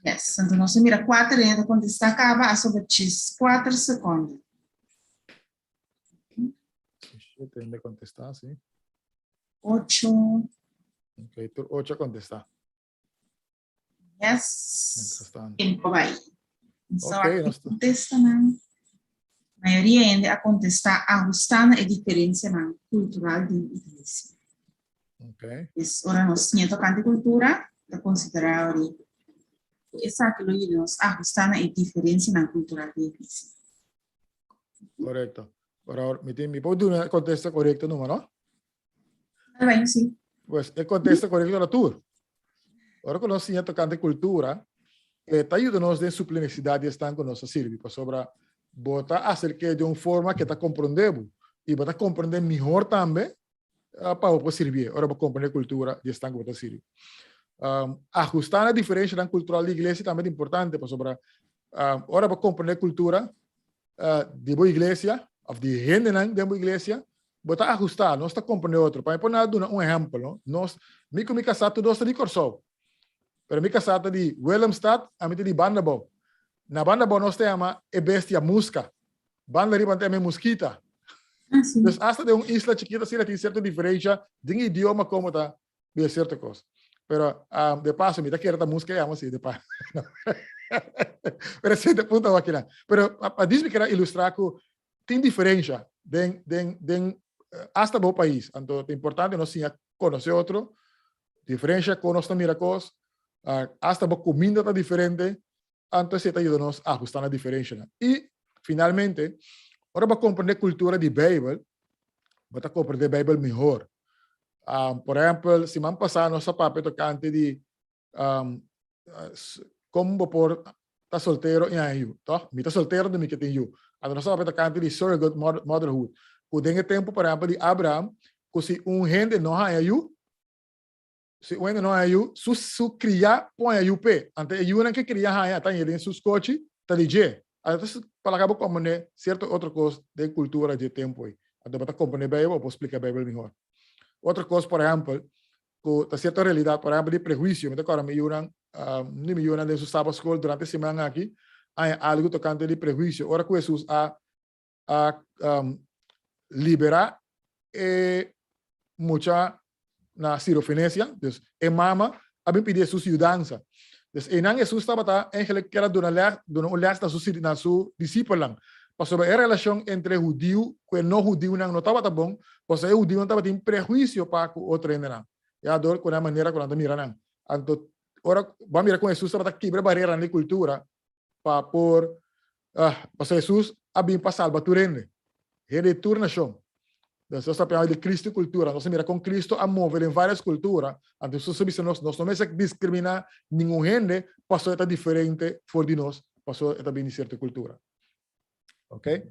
Yes, então nós mira 4 ainda quando está acaba a sobre 4 segundos. Tem de contestar, sim. 8. Ok, tu 8 a contestar. Yes. Entretanto. Tempo vai. Então, Ok, aqui nós contesta, não. A maioria ainda a contestar ajustando a diferença na cultural de igreja. Ok. Então, ora nós tinha tocante cultura, da considerar essa que nós ajustando a diferença na cultural de igreja. Correcto. Ahora, me puedo dar una contesta correcta, ¿no? Tá bem, sim. Pues, el contesta correcto la tour. Ahora que nós tinha tocante cultura, está ayudando-nos de suplicidade de estar com nossa sirvi, para sobra bota acerca de uma forma que está compreendendo e bota compreender melhor também para o servir. Agora para compreender cultura de estar com nossa sirvi. Ajustar a diferença na cultura da igreja também é importante, para sobra agora para compreender cultura de boa igreja, ou de gente de boa igreja, bota ajustar, nós está compreendendo outro. Para pôr um exemplo, nós, me casado dois de Corsol. Pero mi casata di Willemstad, a mim di Bandabo. Na Bandabo nós temos a bestia musca. Banda riba tem mosquita. Então, hasta de uma isla chiquita, sim, tem certa diferença de idioma como tá, de certa coisa. Pero, de passo, me tá querendo a música, é assim, de passo. Pero, esse é ponto aqui, não. Pero, a dizer que era ilustrar que tem diferença hasta do país. Então, é importante nós conhecer outro, diferença com nós também coisas. Hasta a comida está diferente, então se está ajudando a ajustar a diferença. E, finalmente, agora para compreender a cultura de Bíblia, para compreender a Bíblia melhor. Por exemplo, se man passar nossa papel tocante de como por estar solteiro em aí, tá? Me está solteiro de mim que tenho. A nossa papel tocante de surrogate motherhood. O dengue tempo, por exemplo, de Abraham, que se gente não é aí, se o não é eu, su cria põe aí o pé. Ante eu não que cria aí, tá em sus coche, tá de je. Então para acabo como né, certo outra coisa de cultura de tempo aí. Então para compreender bem, eu vou explicar bem melhor. Outra coisa, por exemplo, que tá certa realidade, por exemplo, de prejuízo, me agora me yuran, nem me yuran de su sábado escola durante a semana aqui, há algo tocante de prejuízo. Ora que Jesus a liberar muita na cirofenesia, dus en mama abin pedi Jesus yudanza. Dus enang Jesus estava eigenlijk que era dona olhar na su discípulo. Mas sobre a relação entre judeu e não judeu não estava bom, pois o judeu não estava tem prejuízo para o outro ainda. E a dor com a maneira como anda mirando. Então, ora vamos mirar com Jesus estava quebrar barreira na cultura para por para Jesus abin para salvar tu rende. Retornação. Nós sabemos de Cristo e cultura. Nós mira com Cristo a mover em várias culturas. Então, nós não vamos discriminar nenhum gente, passou a diferente for de nós, passou a bem de certa cultura. Ok?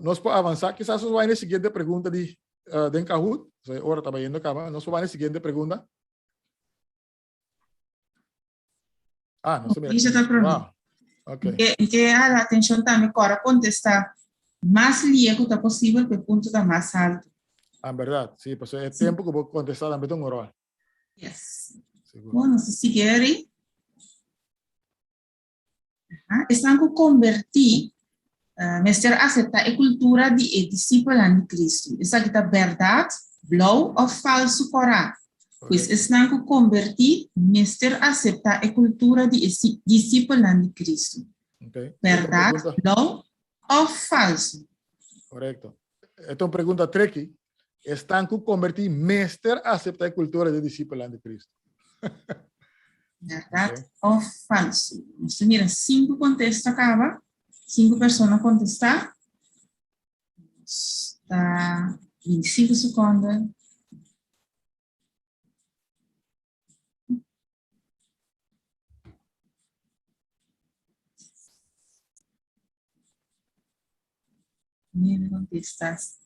Nós podemos avançar. Quizás nós vamos na seguinte pergunta de Kahoot. Agora está indo acaba. Nós vamos na seguinte pergunta. Nós mira. Isso está pronto. Ok. Que a atenção também para contestar mais liego está possível que o ponto está mais alto. Verdade. Sim, porque é tempo que vou contestar também um oral. Yes. Seguro. Bom, se seguir estão com convertir, mestre aceitar a cultura de discípulo de Cristo. Essa aqui está verdade, blauw ou falso corá. Pois estão com convertir, mestre aceitar a cultura de discípulo de Cristo. Okay. Verdade, blauw ou falso? Correcto. Esta pergunta tricky. Estão com convertir mestre a aceitar a cultura de discípulo de Cristo. Verdade ou falso? Você mira 5 contestos acaba, 5 pessoas contestar. Está 25 segundos. 9 contestas.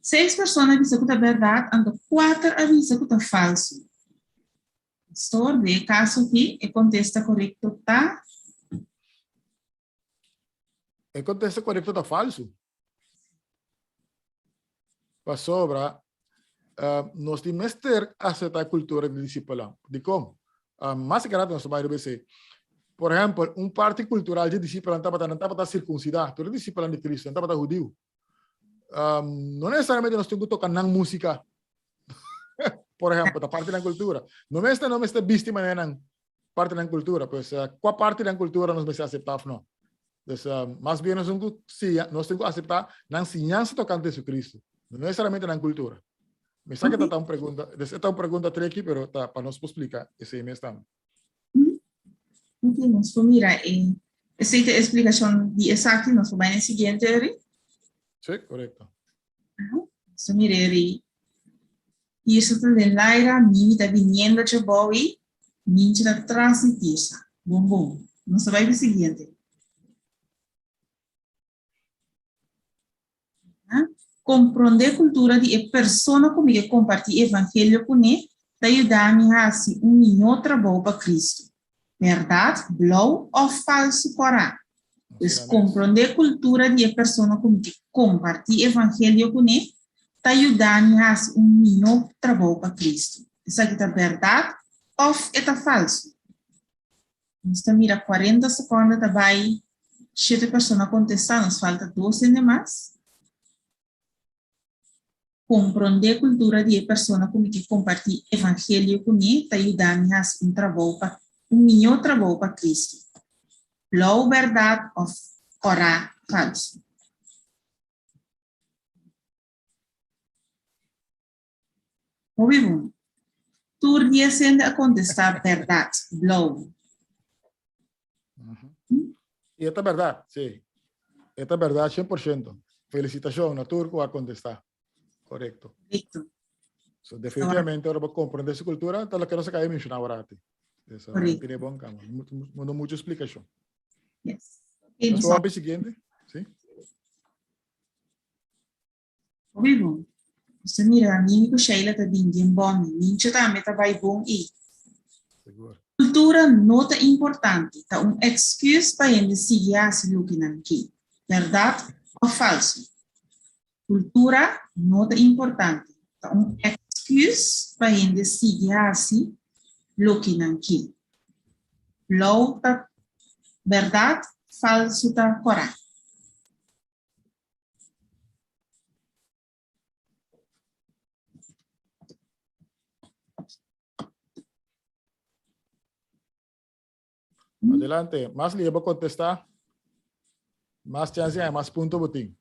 6 personas dizem que é verdade, e 4 avisam que é falso. Pastor, de caso aqui, e contesta correto, tá? El contexto correcto está falso. Para sobra, nós temos que ter aceitar a cultura de discipulado. De como? Mas que nós vamos dizer, por exemplo, parte cultural de discipulado não estava circuncidado, todo discipulado de Cristo, não estava judeu. Não necessariamente nós temos que tocar na música, por exemplo, da parte da cultura. Não é vítima na parte da cultura, pois qual parte da cultura nós vamos aceitar não? Então, mais bem nós temos que aceitar na ensinança tocante de Jesus, não necessariamente na cultura. Me sabe que esta é uma pergunta tricky, mas para nós explicar esse mesmo. Ok, nós vamos mirar essa explicação de exato, nós vamos no seguinte, Sim, correto. Nós mirar isso também Laira, mim está vindo de Bowie, mim está transitista. Bom. Nós vai no seguinte. Compreender a cultura de pessoa com que compartilha o evangelho com ele, está ajudando a ser melhor trabalho para Cristo. Verdade, blau ou falso Corão. Então, compreender a cultura de pessoa com que compartilha o evangelho com ele, está ajudando a ser melhor trabalho para Cristo. Isso aqui é verdade ou é falso? Então, mira 40 segundos, vai 7 pessoas contestando, nos falta 12 demais. Compreender a cultura de pessoa com que compartilha o evangelho com ele, está ajudando a ser melhor trabalho para Cristo. Blau, verdade ou ora falso? Muito bom. Turnia sendo a contestar verdade. Blau. E esta é verdade, sim. Esta é verdade 100%. Felicitações, na turco a contestar. Correcto. Correcto. So, definitivamente, ahora para comprender su cultura, tal lo que no se cae mencionar ahora. Eso tiene buen campo. Mucha explicación. Yes. Nos vamos al siguiente. ¿Sí? Muy bom. Você mira, a mim com Sheila tá bem bom, mim também tá bem bom e Seguro. Cultura nota importante, tá excuse para ele seguir assim o que não quer. Verdade ou falso? Cultura nota importante, tá excuse para ele seguir assim o que não quer. Blau tá verdade, falso tá correto. Adelante. Más le voy a contestar. Más chance hay, más punto botín.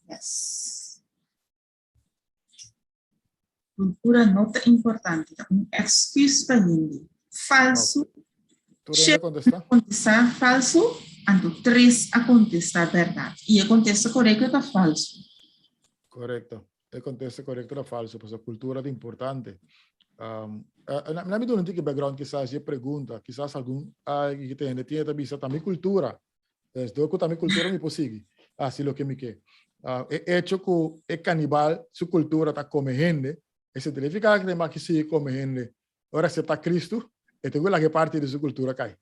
Yes. Cultura nota importante. Excuse para ele. Falso. ¿Tú debes contestar? Contestar falso. Ando 3 a contestar verdade. E a contesta correto está falso. Correcto. El contexto correcto era falso, pues la cultura es importante. Na medida que background quizás je pregunta, quizás algum que tiene vista também cultura. Do que também cultura me possível. Assim lo que me quer. É hecho que é canibal, sua cultura está comendo, e se significa que tem mais que se comendo. Ora se está Cristo, e tem que parte de sua cultura cai.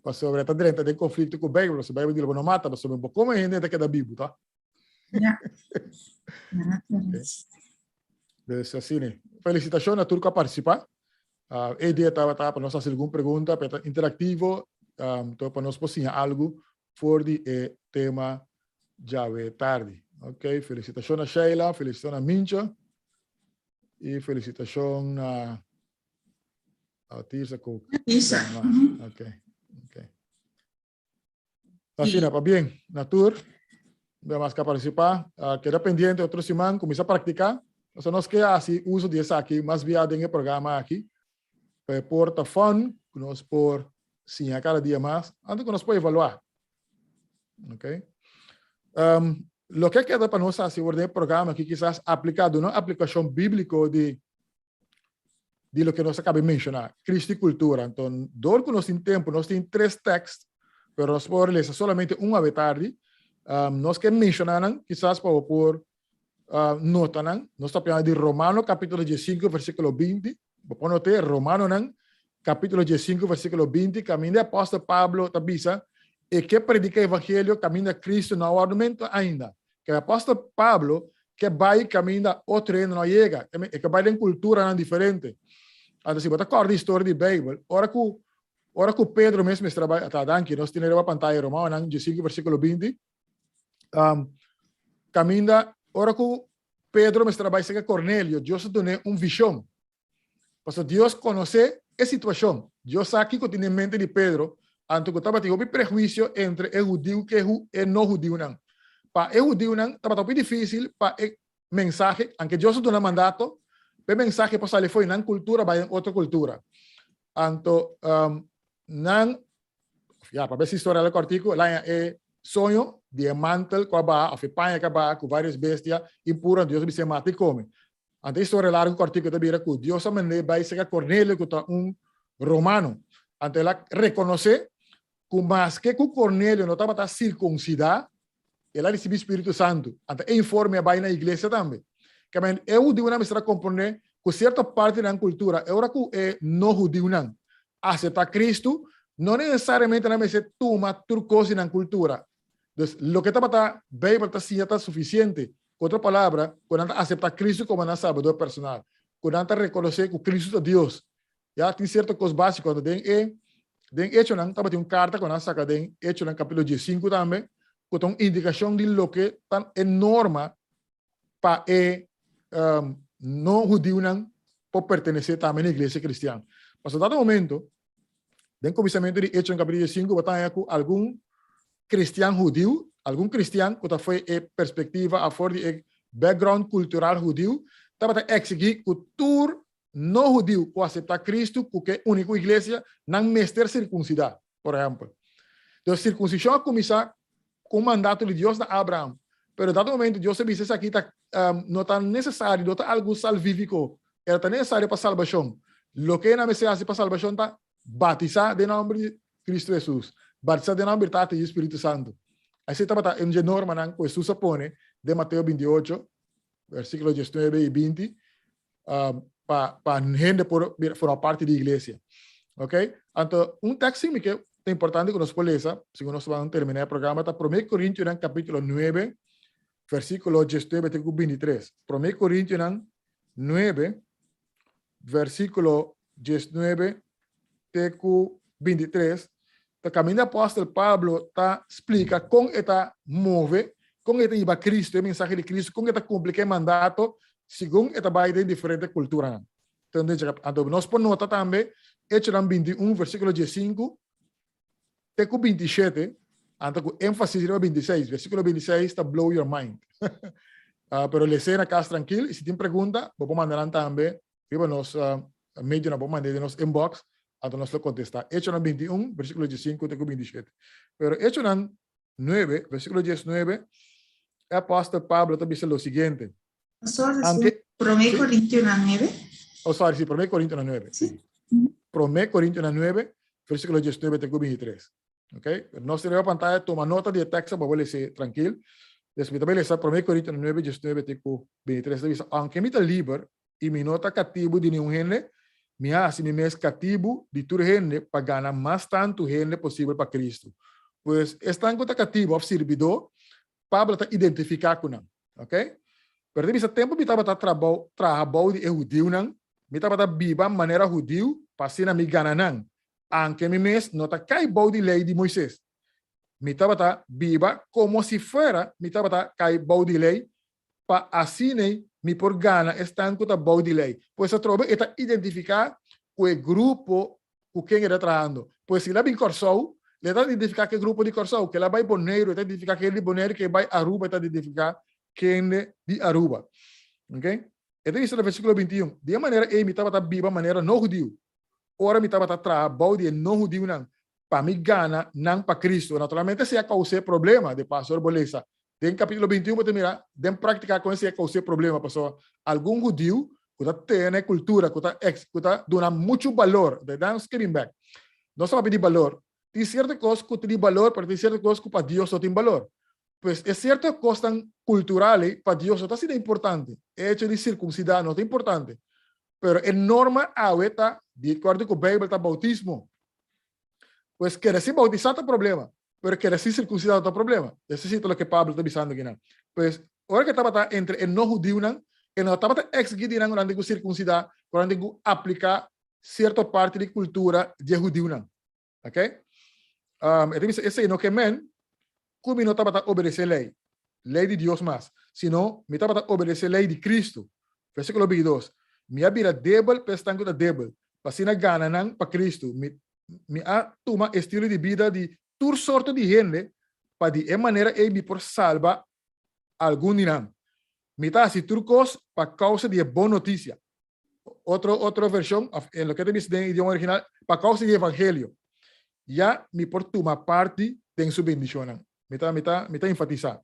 Para sobre tá dentro de conflito com o Bíblia, se Bíblia diz não mata, mas sobre como é gente que da Bíblia, tá? Então, assim, né? Felicitações a todos que participaram. E dia estava para nós fazer alguma pergunta, interativo, então para nós possível algo fora de tema já é tarde. Ok, felicitações a Sheila, felicitações a Mincha e felicitações a Tirsa Cook. Ok. Assim, para bem, na tour, vamos participar, queda pendente outra semana, começar a praticar. Então, nós que assim uso disso aqui, mais viado em programa aqui, porta fun, que nós por sim a cada dia mais, antes que nós podemos evaluar, ok? Lo que queda para nós assim o programa aqui quizás aplicado uma aplicação bíblica de lo que nós acabamos de mencionar, Cristo e cultura. Então, dor que nós temos tempo, nós temos 3 textos, mas nós podemos ler somente uma vez tarde, Nós que mencionaram, quizás por notanan, nós estamos de Romano capítulo 15, versículo 20. Vou notar Romano capítulo 15, versículo 20, caminho do apóstolo Pablo tabisa, e que predica o evangelho, caminho de Cristo no argumento ainda. Que o apóstolo Pablo, que vai caminho da outro reino não chega, e que vai em cultura não diferente. Então, se você acorda a história da Bíblia, ora que Pedro mesmo trabalha, tá, danke, nós temos a pantalla Romano, 15, versículo 20, caminho da, ora que Pedro mesmo trabalha com Cornélio, Deus deu visão. Porque Deus conhece a situação. Deus sabe que tem em mente de Pedro, antes que estava tendo prejuízo entre o judeu e o não judeu. Para o judeu, estava muito difícil para o mensagem, aunque Deus deu um mandato, o mensagem para sair foi na cultura, vai em outra cultura. Então, para ver se a história do cortico, lá é sonho de mantel com a barra, ou panha com a barra, com várias bestias, impura, Deus me se mata e come. Então, a história lá do cortico também era que Deus também vai ser Cornélio, que é romano. Então, ela reconhece que mais que Cornélio não estava circuncidado, ela recebeu o Espírito Santo. Então, informe vai na igreja também. Que eu de uma mistura compreender que certa parte da cultura, agora que é não judeu não, aceita Cristo, não necessariamente na mesa toma turcosa na cultura. Então, o que está bem para está suficiente. Com outra palavra, quando aceita Cristo como nosso salvador personal, quando reconhecer que Cristo é Deus, já tem certas coisas básicas. Quando tem hecho não, estava tem uma carta quando saca tem hecho no capítulo 15 também, com uma indicação de lo que tan é norma para não judeu não por pertencer também à igreja cristã. Mas a dado momento, den começamento de hecho no capítulo 15, botar com algum cristiano judeu, algum cristiano que foi a perspectiva a fora de background cultural judeu, estava a exigir que o não judeu que aceitar Cristo, porque é a única igreja não mestre circuncidar, por exemplo. Então, a circuncisão começa com o mandato de Deus de Abraão. Pero, dado momento, Deus disse que aqui não está necessário, não está algo salvífico, está necessário para a salvação. O que é necessário para a salvação está batizar em nome de Cristo Jesus, batizar em nome do Espírito Santo. Assim estava em norma que Jesus põe de Mateus 28, versículos 19 e 20, para gente por parte da igreja. Ok? Então, texto que é importante que nós podemos ler, se nós vamos terminar o programa, está 1 Coríntios, capítulo 9, versículo 19 até 23. 1 Coríntios 9, versículo 19 até 23. O caminho do apóstolo Pablo explica como está move, como está iba Cristo, o mensagem de Cristo, como está cumprir o mandato, segundo está vai em diferentes culturas. Então, nós podemos notar também, Hechos 21, versículo 15, até 27, então, com ênfase no 26, versículo 26 está blow your mind. Pero le cena casa tranquilo, e se tem pergunta, vou mandar também, viva nos meio na vou mandar nos inbox, então nós vamos contestar. Hechos 21, versículo 15 até 27. Pero Hechos 9, versículo 19, o apóstolo Pablo também diz o seguinte. Pastor, 1 Corintios 9. Oh, sorry, sí, 1 Corintios 9. Sí. 1 Corintios 9, versículo 19 até 23. Ok? Nós temos a pantalla, toma nota de texto para você tranquilo. Después também lesa 1 Corintios 9, 19 até 23. Diz, aunque me está livre e me nota cativo de nenhum gente, me hace me mes cativo de toda gente para ganhar mais tanto gente possível para Cristo. Pois, estando cativo, ao servidor, Pablo está identificado com ele. Ok? Pero nesse tempo, me estava trabalhando de judeu, me estava viva de maneira judeu, para ser me ganhar. Aunque me mes não está caibou de lei de Moisés. Me estava viva como se fuera, me estava caibou de lei, para assim me por ganhar, estando com de lei. Pois a trova está identificar com o grupo com quem ele está trabalhando. Pois se ele vem Corsou, ele está identificar que grupo de Corsou, que ele vai Boneiro, está identificar que ele Boneiro, que vai Aruba, está identificar quem é de Aruba. Ok? Então, isso é no versículo 21. De maneira, ele estava viva de maneira não judeu. Ora, me estava trabalhando de não judeu, para me ganhar, não para Cristo. Naturalmente, se causar problema de pastor Bolesa. Tem capítulo 21, você mira, tem praticar com esse causar problema, pessoal. Algum judeu que tem cultura, que está dando muito valor, de dar skipping back. Não só pedir valor. Tem certa coisa que tem valor, mas tem certa coisa que para Deus só tem valor. pues es cierto, cosas culturales para Dios no está siendo importante. El hecho de circuncidar no es importante. Pero en norma ahorita, de acuerdo con la Biblia, está bautismo. Pues querer ser bautizado es problema, pero querer ser circuncidado es problema. Eso es lo que Pablo está diciendo aquí. ¿No? Pues ahora que estaba entre el no judío y no estaba exigir cuando digo circuncidar, cuando digo aplicar cierta parte de cultura de judío. ¿Ok? Entonces, ese no que men, como no estaba obedecer ley de Dios más, sino me estaba obedecer ley de Cristo. Versículo 22. Me vira débil, pestango da débil. Pasina gana para Cristo. Me toma estilo de vida de toda sorte de gente para de maneira me por salvar algum irán. Me está así turcos para causa de boa noticia. Otra versión, en lo que te dice en idioma original, para causa de evangelio. Ya me por tomar parte de su bendición. Me está enfatizar.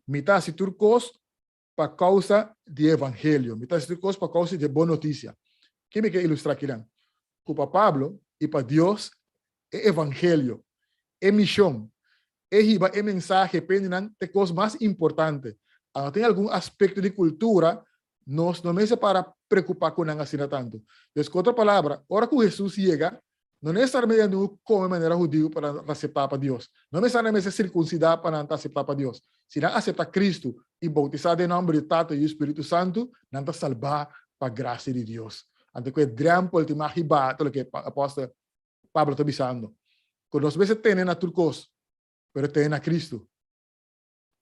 Me está así turcos para causa de evangelio. Me está así turcos para causa de boa noticia. ¿Qué me quiere ilustrar aquí? Para Pablo y para Dios, es evangelio, es misión, es mensaje, pendiente de cosas más importantes. Cuando tiene algún aspecto de cultura, no me hace para preocupar con nada así tanto. Entonces, con otra palabra, ahora que Jesús llega, no necesariamente come de manera judía para aceptar para Dios. No necesariamente circuncidar para aceptar para Dios. Si no acepta Cristo y bautizar en nombre de Tato y Espíritu Santo, no salvar para gracia de Dios. Ante que gran por el tema lo que apóstol Pablo está diciendo. Con los veces tienen a turcos, pero tienen a Cristo.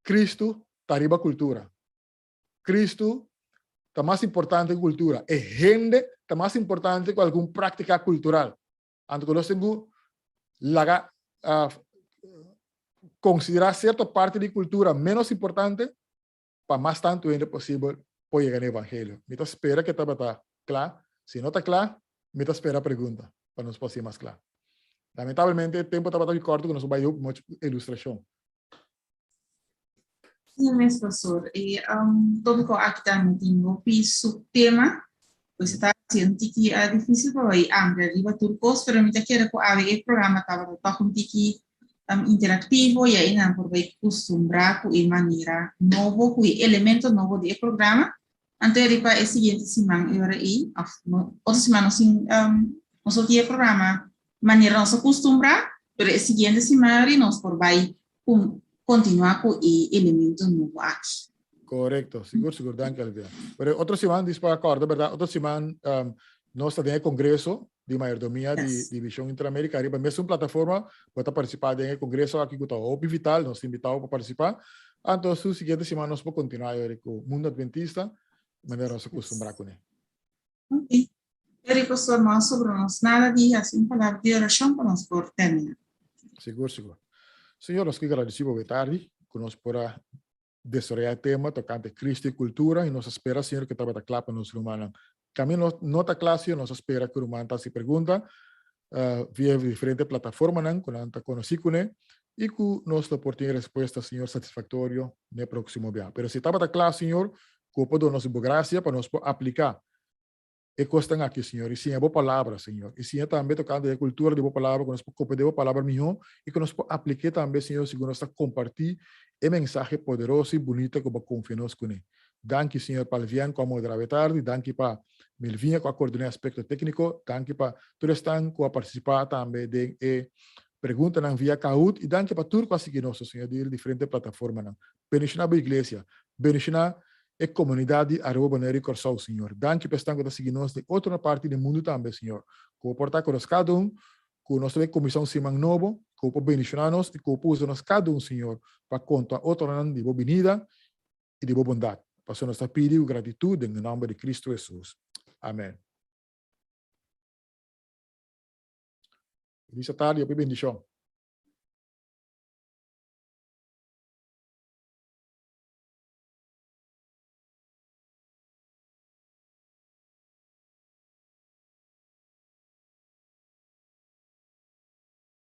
Cristo está arriba cultura. Cristo está más importante que cultura. Es gente está más importante que alguna práctica cultural. Ante que los tengo considerar cierta parte de cultura menos importante para más tanto gente posible puede llegar al evangelio. Me espera que está claro. Si no está claro, me espera pregunta para nos poder más claro. Lamentablemente, el tiempo está muy corto que nos va a dar mucha ilustración. Sim, mas pastor, todo que aqui também tem o piso tema, pois está sendo que é difícil para aí abrir riba turcos, pero me quero que o programa estava com tiki interativo e aí não por aí costumbrar com a maneira novo, com elemento novo do programa. Antes de para a seguinte semana eu aí, outra semana assim, nós o programa maneira nossa costumbrar, pero a seguinte semana nós por aí continuar con el elemento nuevo aquí. Correcto, seguro, danke, Alvia. Pero otra semana, dispara acuerdo, ¿verdad? Otra semana, nos está en el Congreso de Mayordomía de División Interamérica. Arriba, es una plataforma para participar en el Congreso aquí con Opi Vital, nos invitamos para participar. Entonces, la siguiente semana nos podemos continuar con el Mundo Adventista, de manera nos acostumbrar con él. Ok. Eric, pastor, más sobre nos nada, dije así una palabra de oración para nos por terminar. Seguro. Senhor, nós que agradecemos boa tarde, que nós para desarrollar o tema tocante Cristo e cultura, e nós espera, Senhor, que estava claro para nós humanos. Caminho não está claro, Senhor, nós espera que o humano se pergunta via diferentes plataformas, que nós está conhecendo, e que nós podemos resposta, Senhor, satisfatória no próximo dia. Mas se estava claro, Senhor, que podemos nos boa graça para nós aplicar e costan aqui, Senhor, e sim é boa palavra, Senhor, e sim é também tocando a cultura de boa palavra, que nós podemos de boa palavra melhor, e que nós podemos aplicar também, Senhor, segundo nós compartilhar a mensagem poderosa e bonita que confiamos com ele. Danke, Senhor, para Alvian, como moderar tarde, danke para Melvinha, com a coordenar aspecto técnico, danke para todos estão com a participar também de pergunta na via Kahoot, e danke para tudo que a seguir nosso, Senhor, de diferentes plataformas. Bendicionar a igreja, bendicionar e comunidade arroba Neri Corsol, Senhor. Danke por estar seguindo de outra parte do mundo também, Senhor. Que portar com nós cada que nós temos comissão Simão Novo, que o bendicionar-nos e que o usa-nos cada Senhor, para contar outra ano de boa venida e de boa bondade. Para nós pedir gratitude em nome de Cristo Jesus. Amém. Feliz tarde e bendição.